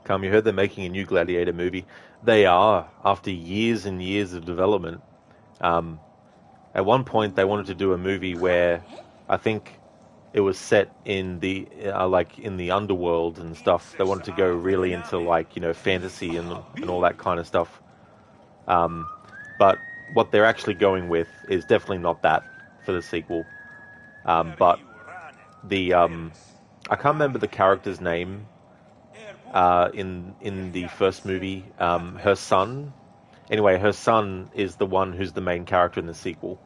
You heard they're making a new Gladiator movie. They are, after years and years of development. At one point, they wanted to do a movie where I think it was set in the like in the underworld and stuff. They wanted to go really into like fantasy and all that kind of stuff. But what they're actually going with is definitely not that for the sequel. But the I can't remember the character's name in the first movie. Her son. Anyway, her son is the one who's the main character in the sequel.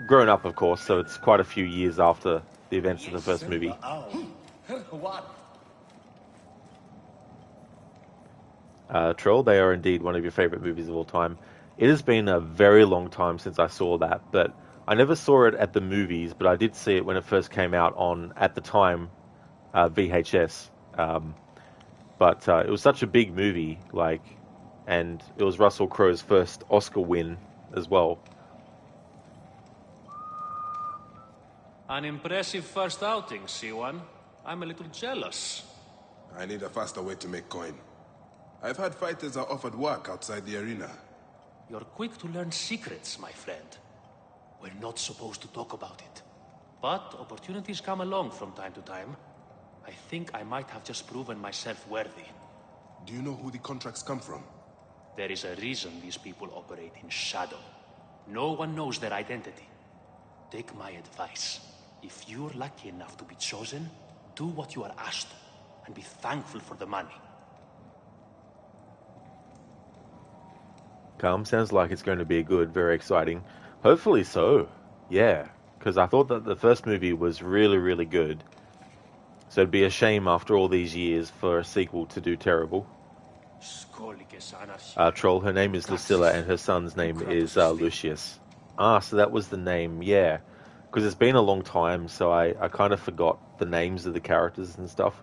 Grown up, of course, so it's quite a few years after the events of the first movie. Troll, they are indeed one of your favorite movies of all time. It has been a very long time since I saw that, but I never saw it at the movies, but I did see it when it first came out on, at the time, VHS. But it was such a big movie, and it was Russell Crowe's first Oscar win as well. An impressive first outing, C1. I'm a little jealous. I need a faster way to make coin. I've had fighters are offered work outside the arena. You're quick to learn secrets, my friend. We're not supposed to talk about it. But opportunities come along from time to time. I think I might have just proven myself worthy. Do you know who the contracts come from? There is a reason these people operate in shadow. No one knows their identity. Take my advice. If you're lucky enough to be chosen, do what you are asked, and be thankful for the money. Calm, sounds like it's going to be good, very exciting. Hopefully so, yeah. Because I thought that the first movie was really, really good. So it'd be a shame after all these years for a sequel to do terrible. Troll, her name is Lucilla and her son's name is Lucius. Ah, so that was the name, yeah. Because it's been a long time, so I kind of forgot the names of the characters and stuff.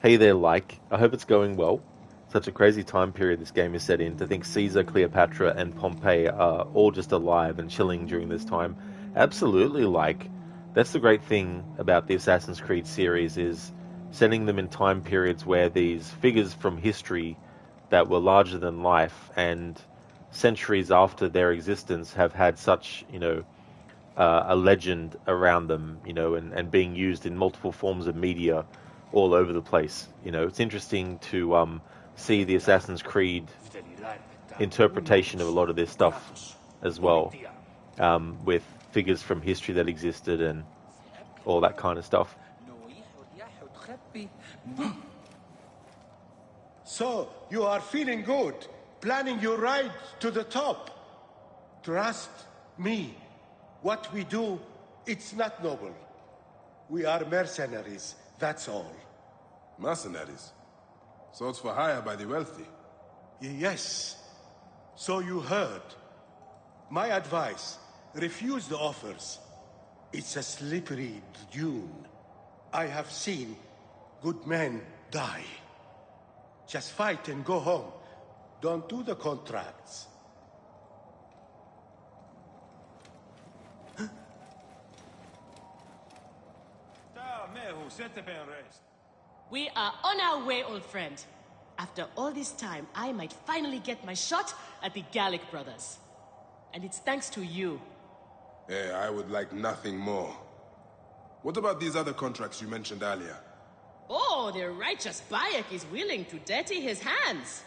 Hey there, Like. I hope it's going well. Such a crazy time period this game is set in. To think Caesar, Cleopatra, and Pompey are all just alive and chilling during this time. Absolutely, Like. That's the great thing about the Assassin's Creed series, is setting them in time periods where these figures from history that were larger than life and centuries after their existence have had such, a legend around them, and being used in multiple forms of media all over the place. It's interesting to see the Assassin's Creed interpretation of a lot of this stuff as well, with figures from history that existed and all that kind of stuff. So, you are feeling good, planning your ride to the top. Trust me, what we do, it's not noble. We are mercenaries, that's all. Mercenaries? Swords for hire by the wealthy? Yes. So you heard. My advice, refuse the offers. It's a slippery dune. I have seen good men die. Just fight and go home. Don't do the contracts. We are on our way, old friend. After all this time, I might finally get my shot at the Gallic brothers. And it's thanks to you. I would like nothing more. What about these other contracts you mentioned earlier? Oh, the righteous Bayek is willing to dirty his hands.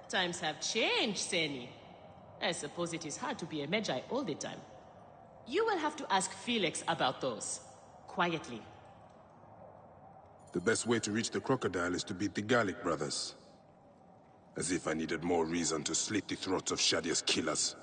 Times have changed, Seni. I suppose it is hard to be a Magi all the time. You will have to ask Felix about those. Quietly. The best way to reach the crocodile is to beat the Gallic brothers. As if I needed more reason to slit the throats of Shadia's killers.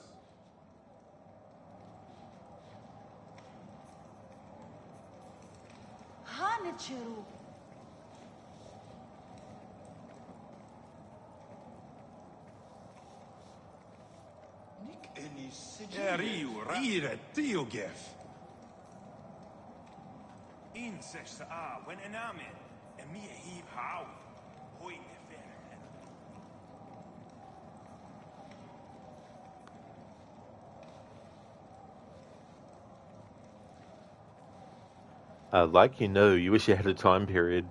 Like you wish you had a time period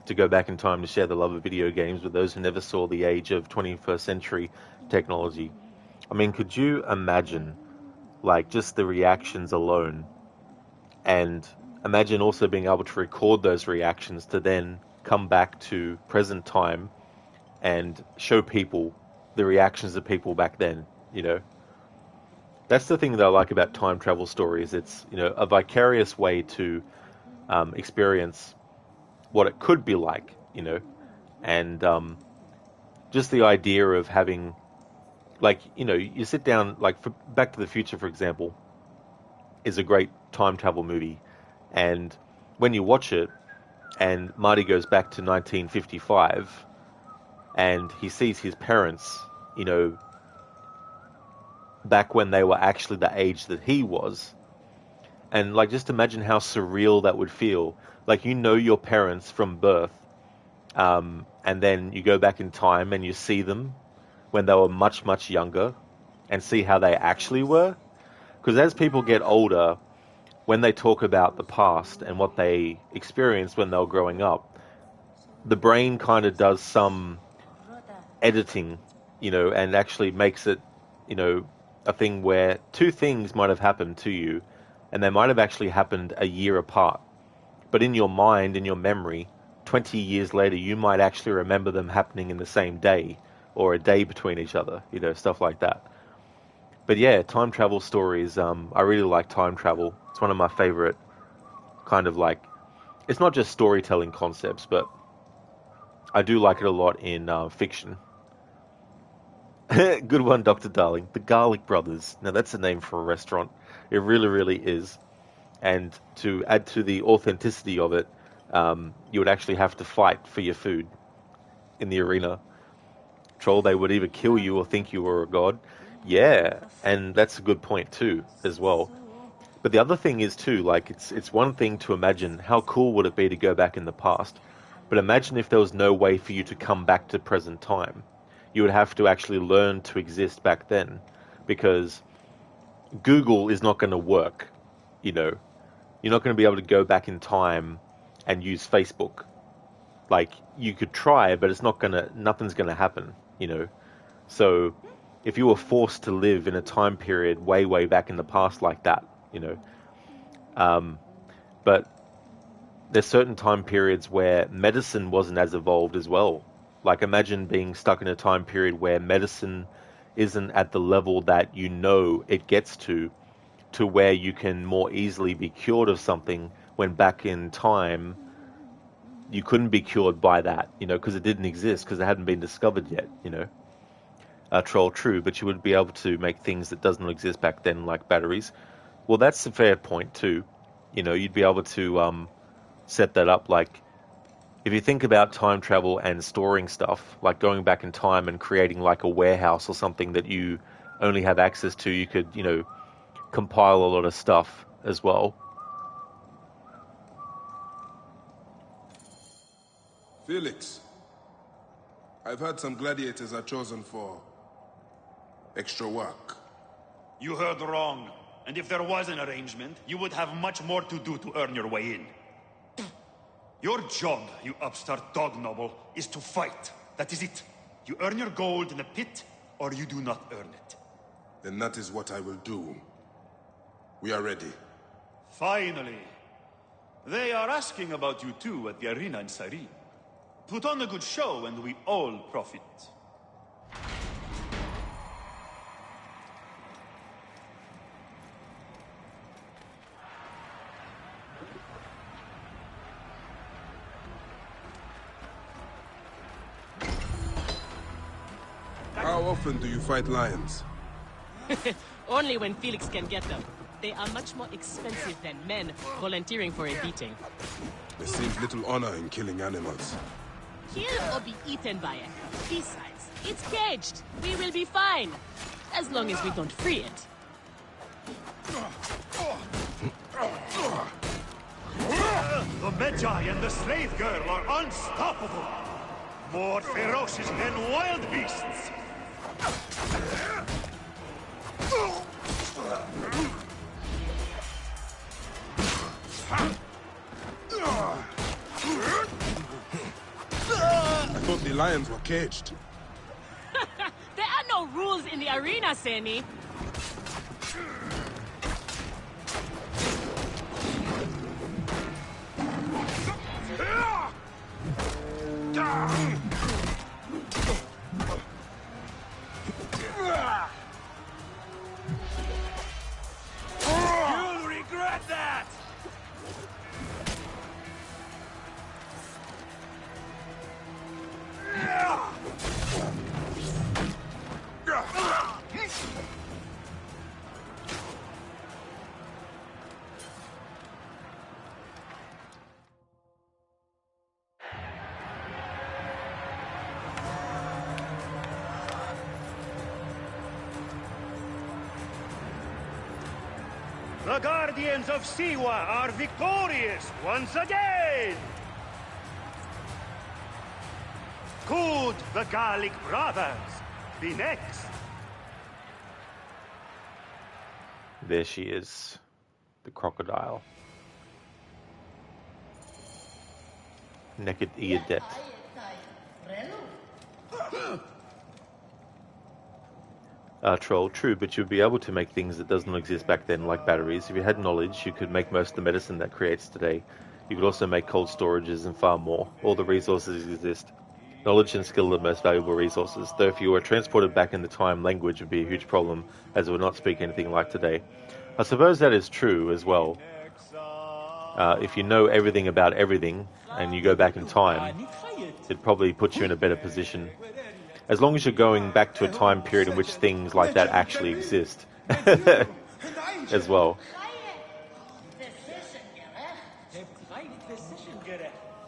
to go back in time to share the love of video games with those who never saw the age of 21st century technology. I mean, could you imagine, like, just the reactions alone? And imagine also being able to record those reactions to then come back to present time and show people the reactions of people back then, you know? That's the thing that I like about time travel stories. It's, a vicarious way to experience what it could be like, and just the idea of having, like, you sit down, like, for Back to the Future, for example, is a great time travel movie, and when you watch it, and Marty goes back to 1955, and he sees his parents, back when they were actually the age that he was, and, like, just imagine how surreal that would feel. Like, your parents from birth, and then you go back in time and you see them when they were much, much younger and see how they actually were. Because as people get older, when they talk about the past and what they experienced when they were growing up, the brain kind of does some editing, and actually makes it, a thing where two things might have happened to you, and they might have actually happened a year apart. But in your mind, in your memory, 20 years later, you might actually remember them happening in the same day, or a day between each other, stuff like that. But yeah, time travel stories, I really like time travel. It's one of my favorite kind of, like, it's not just storytelling concepts, but I do like it a lot in fiction. Good one, Dr. Darling. The Garlic Brothers. Now, that's a name for a restaurant. It really, really is. And to add to the authenticity of it, you would actually have to fight for your food in the arena. Troll, they would either kill you or think you were a god. Yeah, and that's a good point too, as well. But the other thing is too, like, it's one thing to imagine how cool would it be to go back in the past, but imagine if there was no way for you to come back to present time. You would have to actually learn to exist back then, because Google is not going to work, You're not going to be able to go back in time and use Facebook. Like, you could try, but nothing's going to happen, So if you were forced to live in a time period way, way back in the past like that, but there's certain time periods where medicine wasn't as evolved as well. Like, imagine being stuck in a time period where medicine isn't at the level that it gets to where you can more easily be cured of something, when back in time you couldn't be cured by that, because it didn't exist, because it hadn't been discovered yet, Troll, true, but you would be able to make things that doesn't exist back then, like batteries. Well, that's a fair point too. You'd be able to set that up. Like, if you think about time travel and storing stuff, like going back in time and creating like a warehouse or something that you only have access to, you could, compile a lot of stuff as well. Felix, I've heard some gladiators are chosen for extra work. You heard wrong. And if there was an arrangement, you would have much more to do to earn your way in. Your job, you upstart dog noble, is to fight. That is it. You earn your gold in the pit, or you do not earn it. Then that is what I will do. We are ready. Finally. They are asking about you too at the arena in Cyrene. Put on a good show and we all profit. How often do you fight lions? Only when Felix can get them. They are much more expensive than men volunteering for a beating. There seems little honor in killing animals. Kill or be eaten by it. Besides, it's caged. We will be fine. As long as we don't free it. The Magi and the slave girl are unstoppable. More ferocious than wild beasts. I thought the lions were caged. There are no rules in the arena, Seni. You'll regret that! The Guardians of Siwa are victorious once again! Could the Gallic brothers be next? There she is, the crocodile. Naked ear depth. Troll, true, but you'd be able to make things that does not exist back then, like batteries. If you had knowledge, you could make most of the medicine that creates today. You could also make cold storages and far more. All the resources exist. Knowledge and skill are the most valuable resources, though if you were transported back in the time, language would be a huge problem, as it would not speak anything like today. I suppose that is true as well. If you know everything about everything, and you go back in time, it'd probably put you in a better position. As long as you're going back to a time period in which things like that actually exist. As well.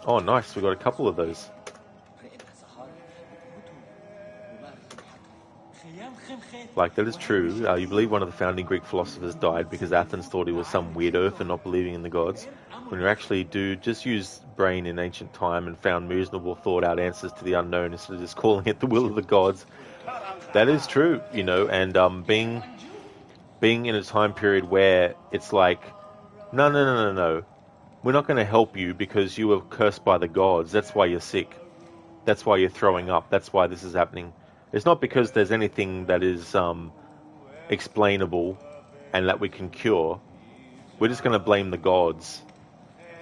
Oh, nice. We got a couple of those. Like, that is true. You believe one of the founding Greek philosophers died because Athens thought he was some weirdo for not believing in the gods. When you actually do just use brain in ancient time and found reasonable thought out answers to the unknown instead of just calling it the will of the gods. That is true, you know, and being in a time period where it's like, no. We're not going to help you because you were cursed by the gods. That's why you're sick. That's why you're throwing up. That's why this is happening. It's not because there's anything that is explainable and that we can cure. We're just going to blame the gods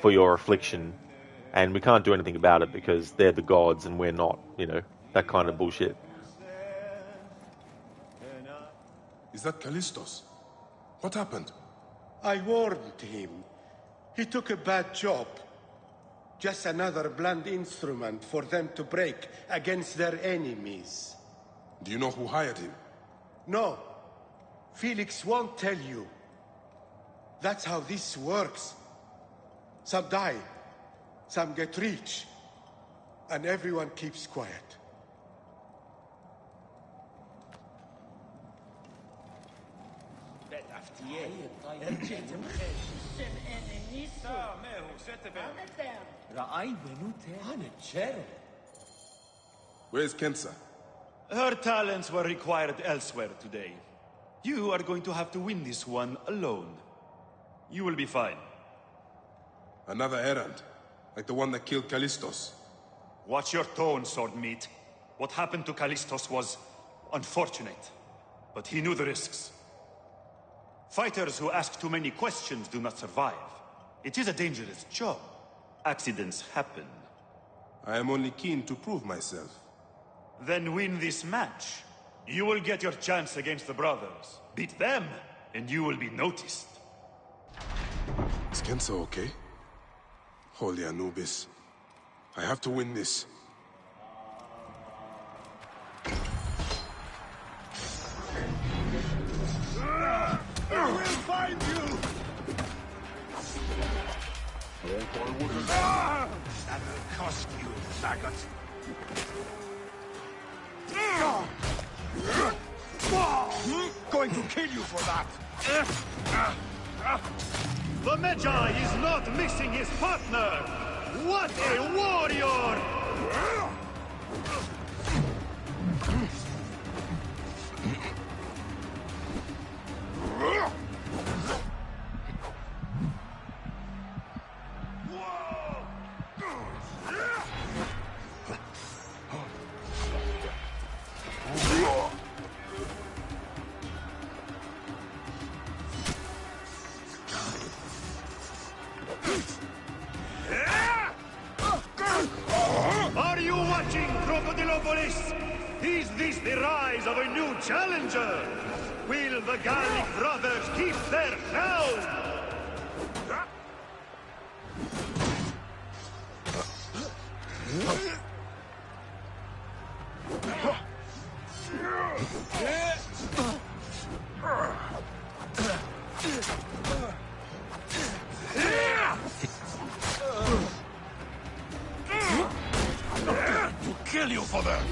for your affliction, and we can't do anything about it because they're the gods and we're not, you know, that kind of bullshit. Is that Callistos? What happened? I warned him. He took a bad job. Just another blunt instrument for them to break against their enemies. Do you know who hired him? No. Felix won't tell you. That's how this works. Some die, some get rich, and everyone keeps quiet. Where's Kensa? Her talents were required elsewhere today. You are going to have to win this one alone. You will be fine. Another errand, like the one that killed Callistos. Watch your tone, Swordmeat. What happened to Callistos was unfortunate, but he knew the risks. Fighters who ask too many questions do not survive. It is a dangerous job. Accidents happen. I am only keen to prove myself. Then win this match. You will get your chance against the brothers. Beat them, and you will be noticed. Is Kensa okay? Holy Anubis. I have to win this. I will find you! That will cost you, faggot. Go going to kill you for that! The Magi is not missing his partner! What a warrior! Are you watching, Crocodilopolis? Is this the rise of a new challenger? Will the Gallic brothers keep their crown? To kill you for that!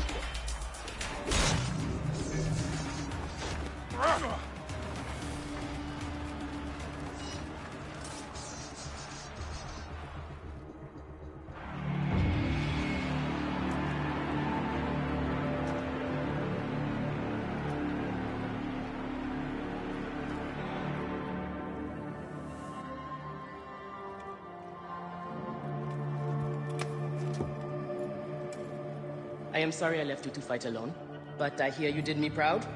I am sorry I left you to fight alone, but I hear you did me proud.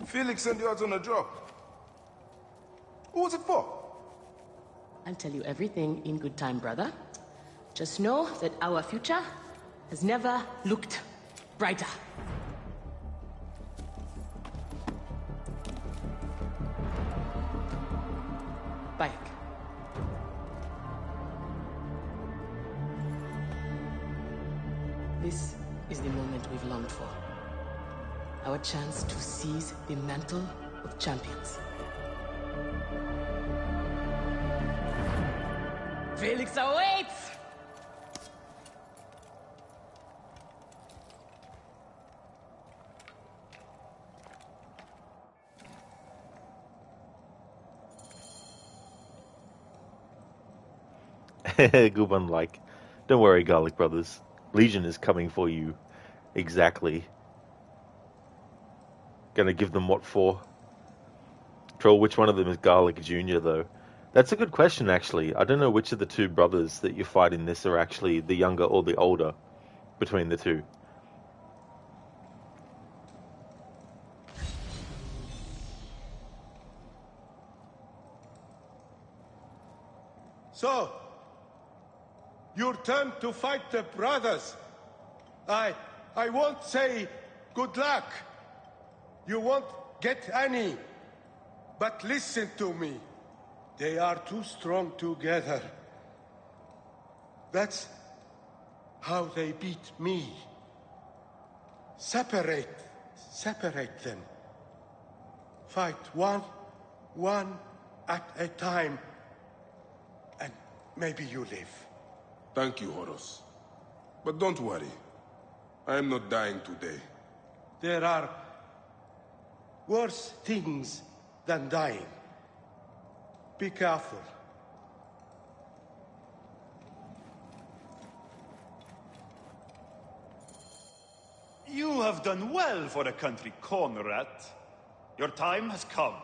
Felix sent you out on a job. Who was it for? I'll tell you everything in good time, brother. Just know that our future has never looked brighter. Bayek. This is the moment we've longed for. Our chance to seize the mantle of champions. Felix awaits! Good one, like. Don't worry, Garlic Brothers. Legion is coming for you. Exactly. Gonna give them what for? Troll, which one of them is Garlic Jr., though? That's a good question, actually. I don't know which of the two brothers that you fight in this are actually the younger or the older between the two. So, your turn to fight the brothers. I won't say good luck. You won't get any. But listen to me. They are too strong together. That's how they beat me. Separate them. Fight one at a time. And maybe you live. Thank you, Horus. But don't worry. I am not dying today. There are worse things than dying. Be careful. You have done well for a country corner rat. Your time has come.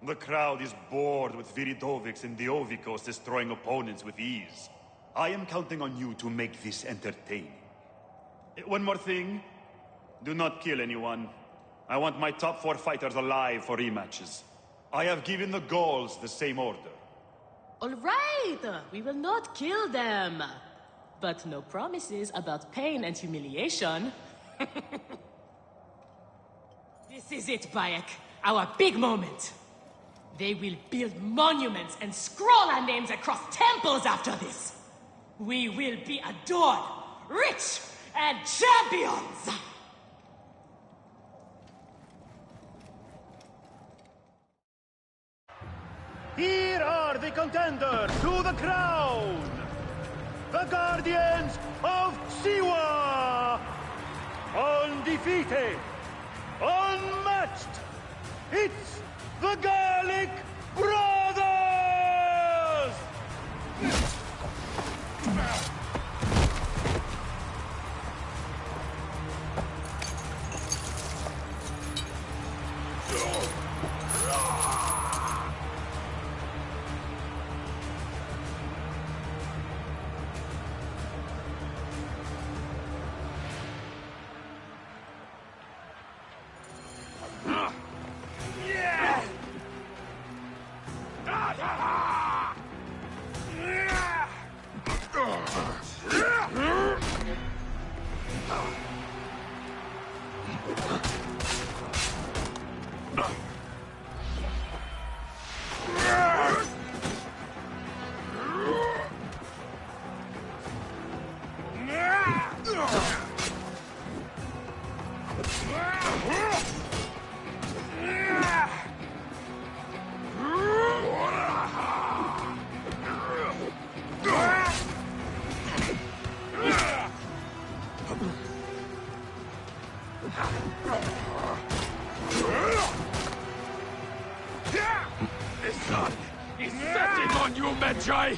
The crowd is bored with Viridovics and Diovikos destroying opponents with ease. I am counting on you to make this entertaining. One more thing. Do not kill anyone. I want my top 4 fighters alive for rematches. I have given the Gauls the same order. All right, we will not kill them. But no promises about pain and humiliation. This is it, Bayek. Our big moment. They will build monuments and scroll our names across temples after this. We will be adored, rich, and champions! Here are the contenders to the crown! The Guardians of Siwa! undefeated, unmatched. It's the Garlic Brothers! The sun is setting on you, Magi!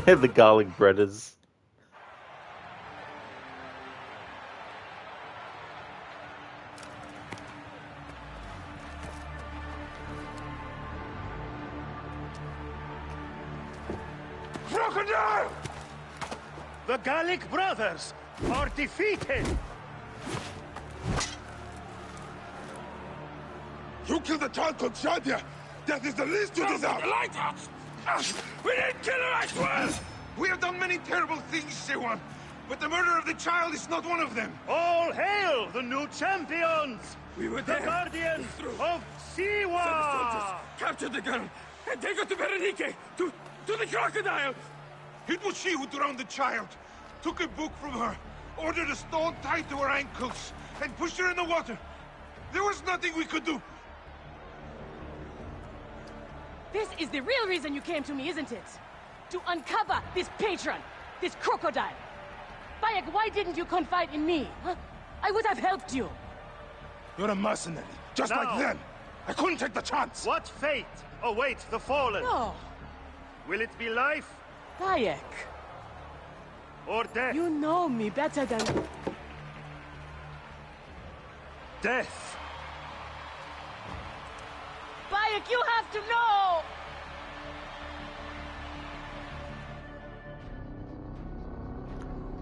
The garlic breaders. Crocodile! The Gallic brothers are defeated! You killed the child called Shadia! Death is the least you deserve! The lighthouse! We didn't kill her, I swear! We have done many terrible things, Sewan, but the murder of the child is not one of them! All hail the new champions! We were the there. guardians of Siwa! Captured the girl and take her to Berenice, to the crocodile! It was she who drowned the child, took a book from her, ordered a stone tied to her ankles, and pushed her in the water. There was nothing we could do. This is the real reason you came to me, isn't it? To uncover this patron, this crocodile. Bayek, why didn't you confide in me? Huh? I would have helped you. You're a mercenary, just like them. I couldn't take the chance. What fate awaits the fallen? No. Will it be life? Bayek. Or death? You know me better than... Death. Bayek, you have to know!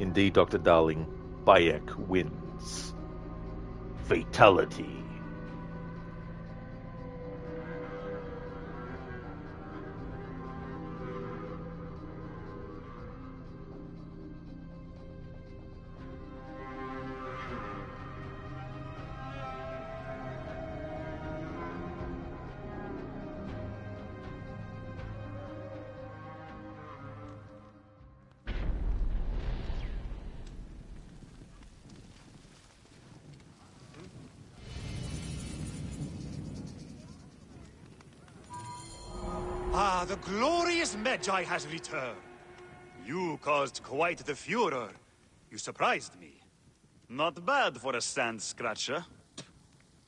Indeed, Dr. Darling, Bayek wins. Fatality. Ah, the glorious Magi has returned. You caused quite the furor. You surprised me. Not bad for a sand scratcher.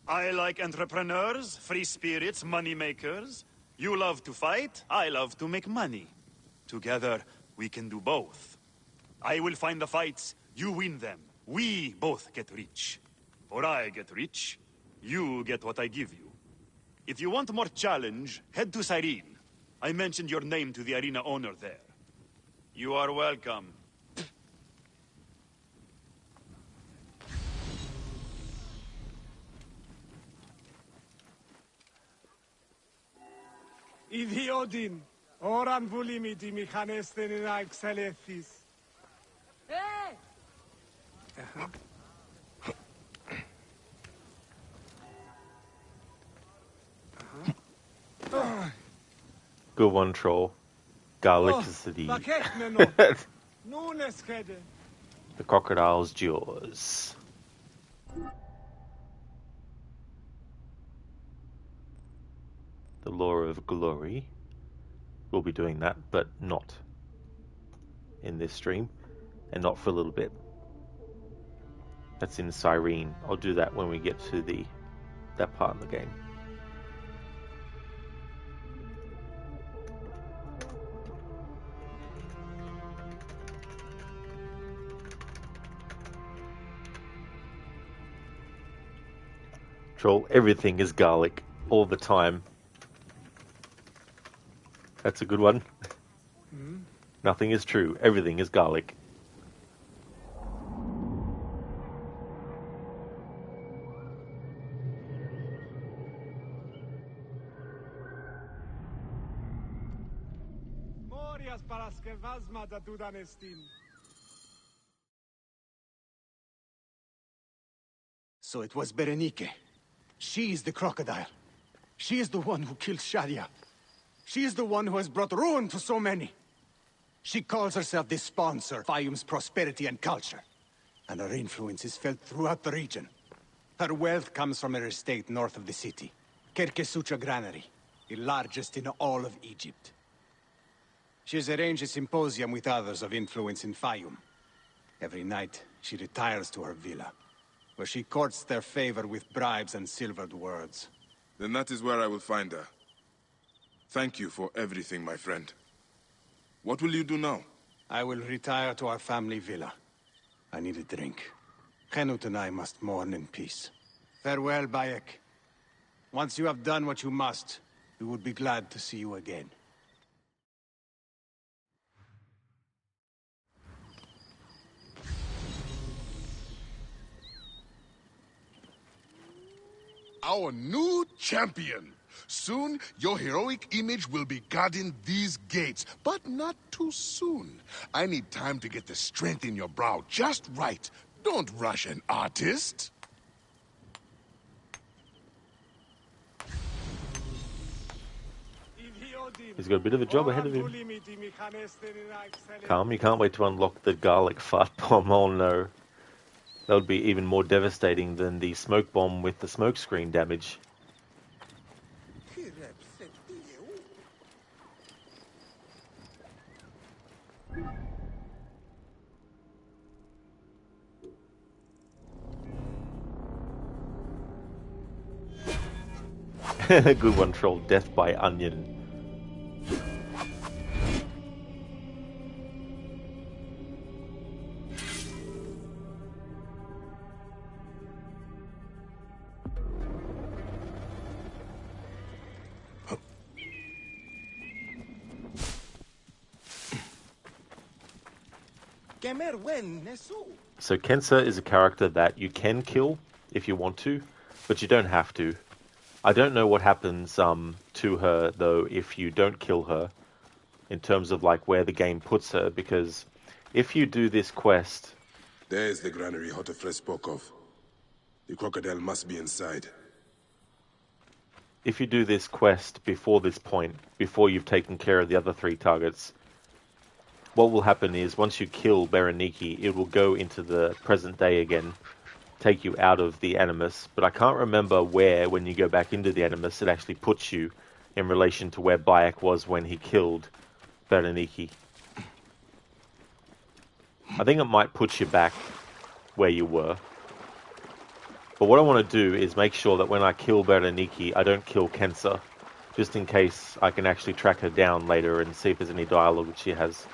I like entrepreneurs, free spirits, money makers. You love to fight, I love to make money. Together, we can do both. I will find the fights, you win them. We both get rich. Or I get rich, you get what I give you. If you want more challenge, head to Cyrene. I mentioned your name to the arena owner there. You are welcome. Idiodin, oran vulimiti michanesten in Axelethis. Hey! Good one, troll. Garlicity. The crocodile's jaws. The Law of Glory. We'll be doing that, but not in this stream, and not for a little bit. That's in Cyrene. I'll do that when we get to that part in the game. Troll, everything is garlic all the time. That's a good one. Nothing is true. Everything is garlic. So it was Berenike. She is the crocodile. She is the one who killed Shadia. She is the one who has brought ruin to so many. She calls herself the sponsor of Fayum's prosperity and culture. And her influence is felt throughout the region. Her wealth comes from her estate north of the city. Kerkesucha Granary, the largest in all of Egypt. She has arranged a symposium with others of influence in Fayum. Every night, she retires to her villa, where she courts their favor with bribes and silvered words. Then that is where I will find her. Thank you for everything, my friend. What will you do now? I will retire to our family villa. I need a drink. Henut and I must mourn in peace. Farewell, Bayek. Once you have done what you must, we would be glad to see you again. Our new champion. Soon, your heroic image will be guarding these gates, but not too soon. I need time to get the strength in your brow just right. Don't rush an artist. He's got a bit of a job ahead of him. Calm, you can't wait to unlock the garlic fart bomb. Oh no. That would be even more devastating than the smoke bomb with the smoke screen damage. Good one, troll. Death by onion. So Kensa is a character that you can kill if you want to, but you don't have to. I don't know what happens to her, though, if you don't kill her, in terms of like where the game puts her, because if you do this quest... There is the granary Hotefres spoke of. The crocodile must be inside. If you do this quest before this point, before you've taken care of the other 3 targets, what will happen is once you kill Berenike, it will go into the present day again, take you out of the Animus, but I can't remember where, when you go back into the Animus, it actually puts you in relation to where Bayek was when he killed Berenike. I think it might put you back where you were. But what I want to do is make sure that when I kill Berenike, I don't kill Kensa, just in case I can actually track her down later and see if there's any dialogue that she has.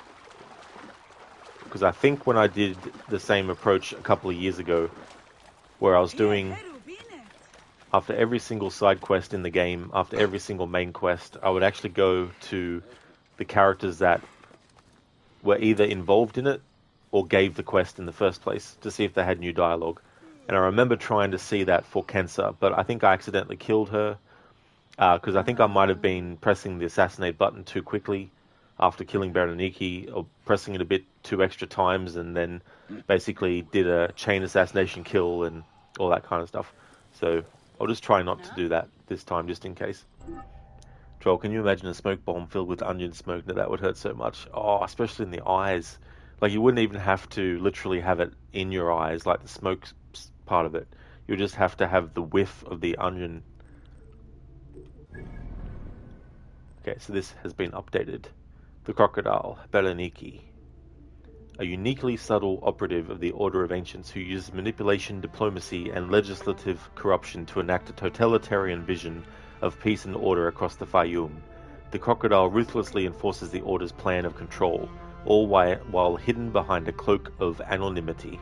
Because I think when I did the same approach a couple of years ago, where I was doing after every single side quest in the game, after every single main quest, I would actually go to the characters that were either involved in it or gave the quest in the first place to see if they had new dialogue. And I remember trying to see that for Kensa, but I think I accidentally killed her because I think I might have been pressing the assassinate button too quickly after killing Berenike, or pressing it a bit too extra times, and then basically did a chain assassination kill and all that kind of stuff. So I'll just try not to do that this time, just in case. Troll, can you imagine a smoke bomb filled with onion smoke? No, that would hurt so much. Oh, especially in the eyes. Like, you wouldn't even have to literally have it in your eyes, like the smoke part of it. You would just have to have the whiff of the onion. Okay, so this has been updated. The crocodile, Berenike. A uniquely subtle operative of the Order of Ancients who uses manipulation, diplomacy, and legislative corruption to enact a totalitarian vision of peace and order across the Fayum. The crocodile ruthlessly enforces the Order's plan of control, all while hidden behind a cloak of anonymity.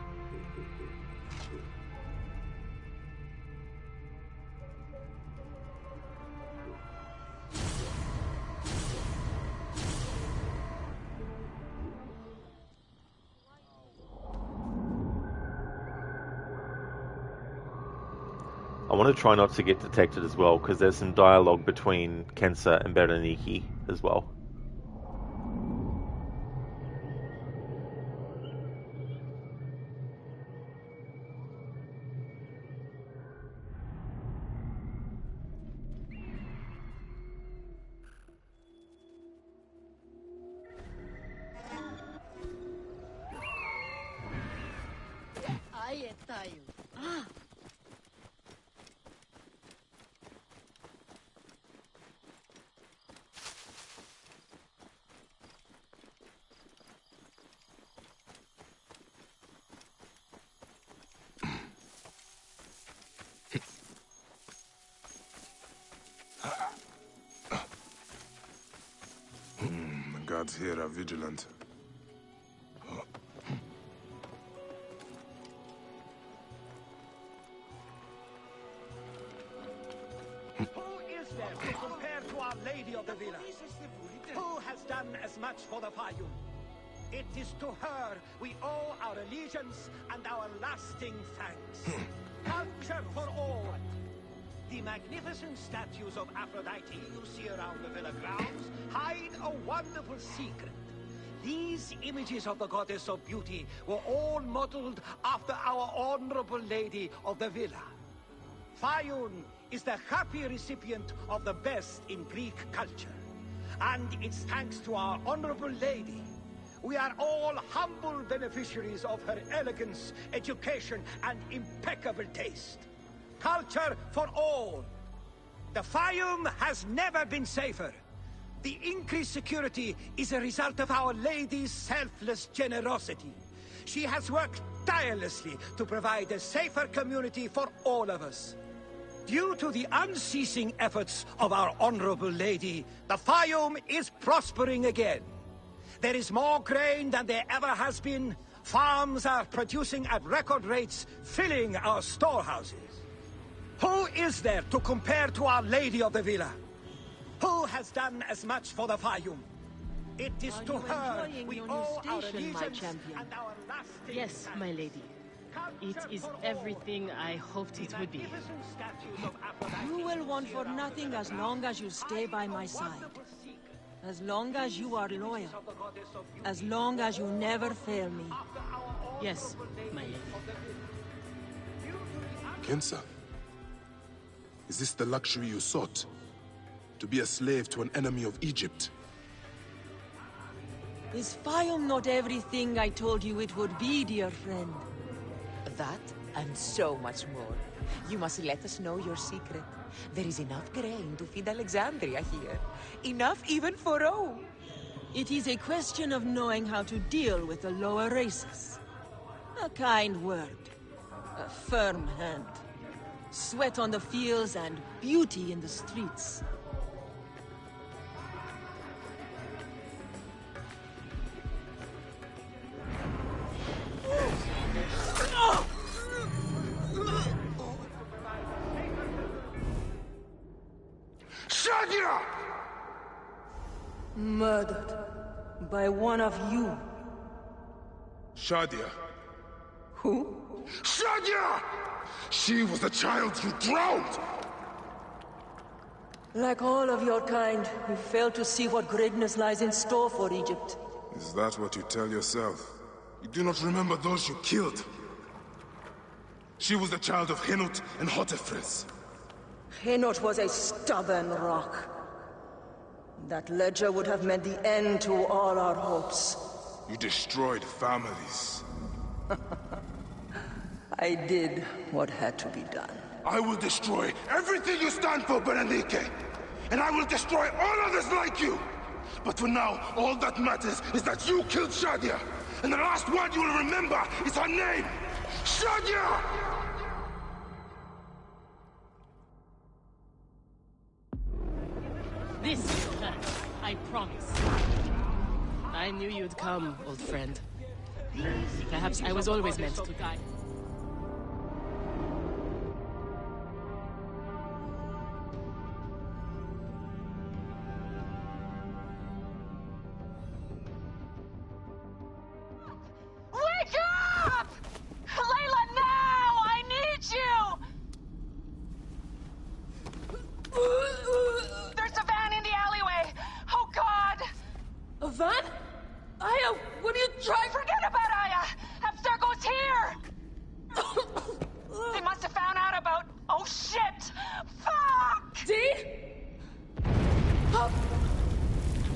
I want to try not to get detected as well, because there's some dialogue between Kensa and Berenike as well. The guards here are vigilant. Who is there to compare to Our Lady of the Villa? Who has done as much for the Fayum? It is to her we owe our allegiance and our lasting thanks. Culture for all. The magnificent statues of Aphrodite you see around the villa grounds hide a wonderful secret. These images of the goddess of beauty were all modeled after our honorable lady of the villa. Fayum is the happy recipient of the best in Greek culture. And it's thanks to our honorable lady. We are all humble beneficiaries of her elegance, education, and impeccable taste. Culture for all. The Fayum has never been safer. The increased security is a result of Our Lady's selfless generosity. She has worked tirelessly to provide a safer community for all of us. Due to the unceasing efforts of our Honorable Lady, the Fayum is prospering again. There is more grain than there ever has been. Farms are producing at record rates, filling our storehouses. Who is there to compare to Our Lady of the Villa? Who has done as much for the Fayum? It is to her we owe our allegiance and our lasting Yes, my lady. It is everything I hoped it would be. You will want for nothing as long as you stay by my side. As long as you are loyal. As long as you never fail me. Yes, my lady. Kensa, is this the luxury you sought? To be a slave to an enemy of Egypt? Is Fayum not everything I told you it would be, dear friend? That and so much more. You must let us know your secret. There is enough grain to feed Alexandria here. Enough even for Rome. It is a question of knowing how to deal with the lower races. A kind word. A firm hand. Sweat on the fields and beauty in the streets. Shadia! Murdered by one of you. Shadia. Who? Shadia! She was the child you drowned! Like all of your kind, you fail to see what greatness lies in store for Egypt. Is that what you tell yourself? You do not remember those you killed. She was the child of Henut and Hotefres. Henot was a stubborn rock. That ledger would have meant the end to all our hopes. You destroyed families. I did what had to be done. I will destroy everything you stand for, Berenike! And I will destroy all others like you! But for now, all that matters is that you killed Shadia! And the last word you will remember is her name! Shadia! This will hurt, I promise. I knew you'd come, old friend. Perhaps I was always meant to die. Wake up! Layla, now! I need you! There's a van in the alleyway! Oh, God! A van? Aya, what are you trying? Forget about Aya! Abstergo's here! They must have found out about... Oh, shit! Fuck! Dee? Oh.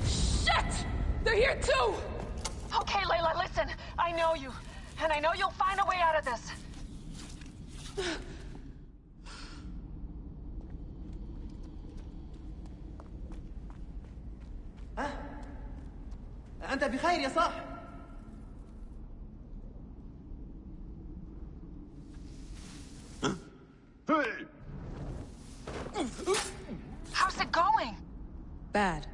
Shit! They're here, too! Okay, Layla, listen. I know you. And I know you'll find a way out of this. أنت بخير يا صاح؟ Hey! How's it going? Bad.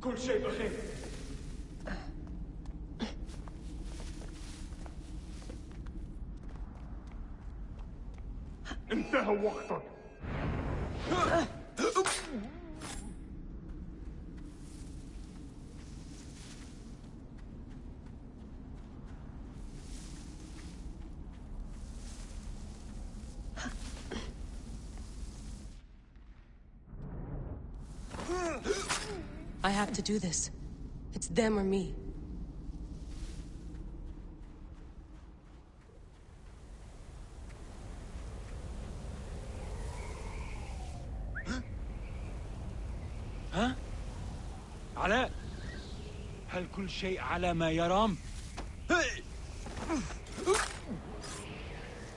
كل شيء بخير. انتهى وقتك. I have to do this. It's them or me. ها؟ علاء؟ هل كل شيء على ما يرام؟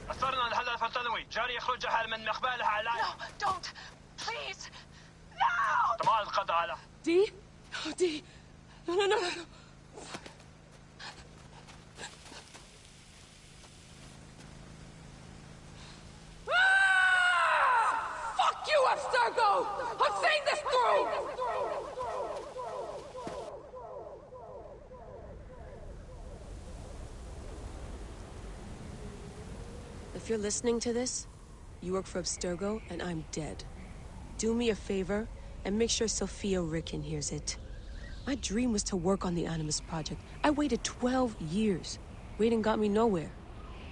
أثرنا الحدث الفلتوي جاري يخرج حال من مقبالها على No, don't! Please! No! تمام القضاء على Dee? Oh, Dee. No, no, no, no, no. Fuck you, Abstergo! I'm seeing this through! If you're listening to this, you work for Abstergo, and I'm dead. Do me a favor, and make sure Sophia Ricken hears it. My dream was to work on the Animus Project. I waited 12 years. Waiting got me nowhere.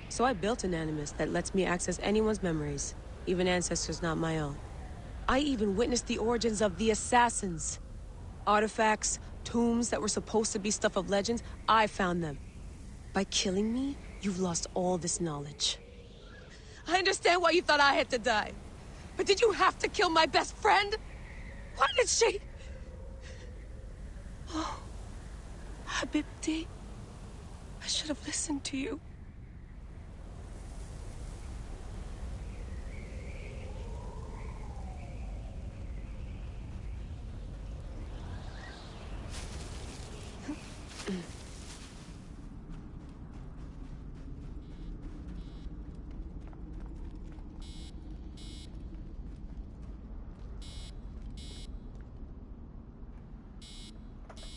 So I built an Animus that lets me access anyone's memories, even ancestors not my own. I even witnessed the origins of the Assassins. Artifacts, tombs that were supposed to be stuff of legends, I found them. By killing me, you've lost all this knowledge. I understand why you thought I had to die. But did you have to kill my best friend? Why did she... Oh, Habibti, I should have listened to you.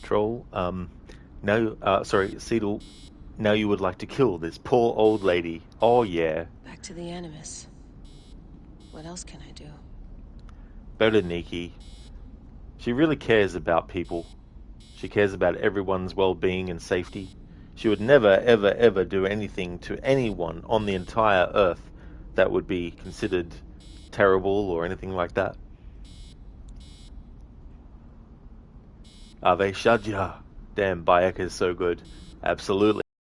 Troll, no, sorry, Seedle, Now you would like to kill this poor old lady. Oh yeah. Back to the Animus. What else can I do? Berenike, she really cares about people. She cares about everyone's well-being and safety. She would never, ever, ever do anything to anyone on the entire Earth that would be considered terrible or anything like that. Ave Shadia. Damn, Bayek is so good. Absolutely.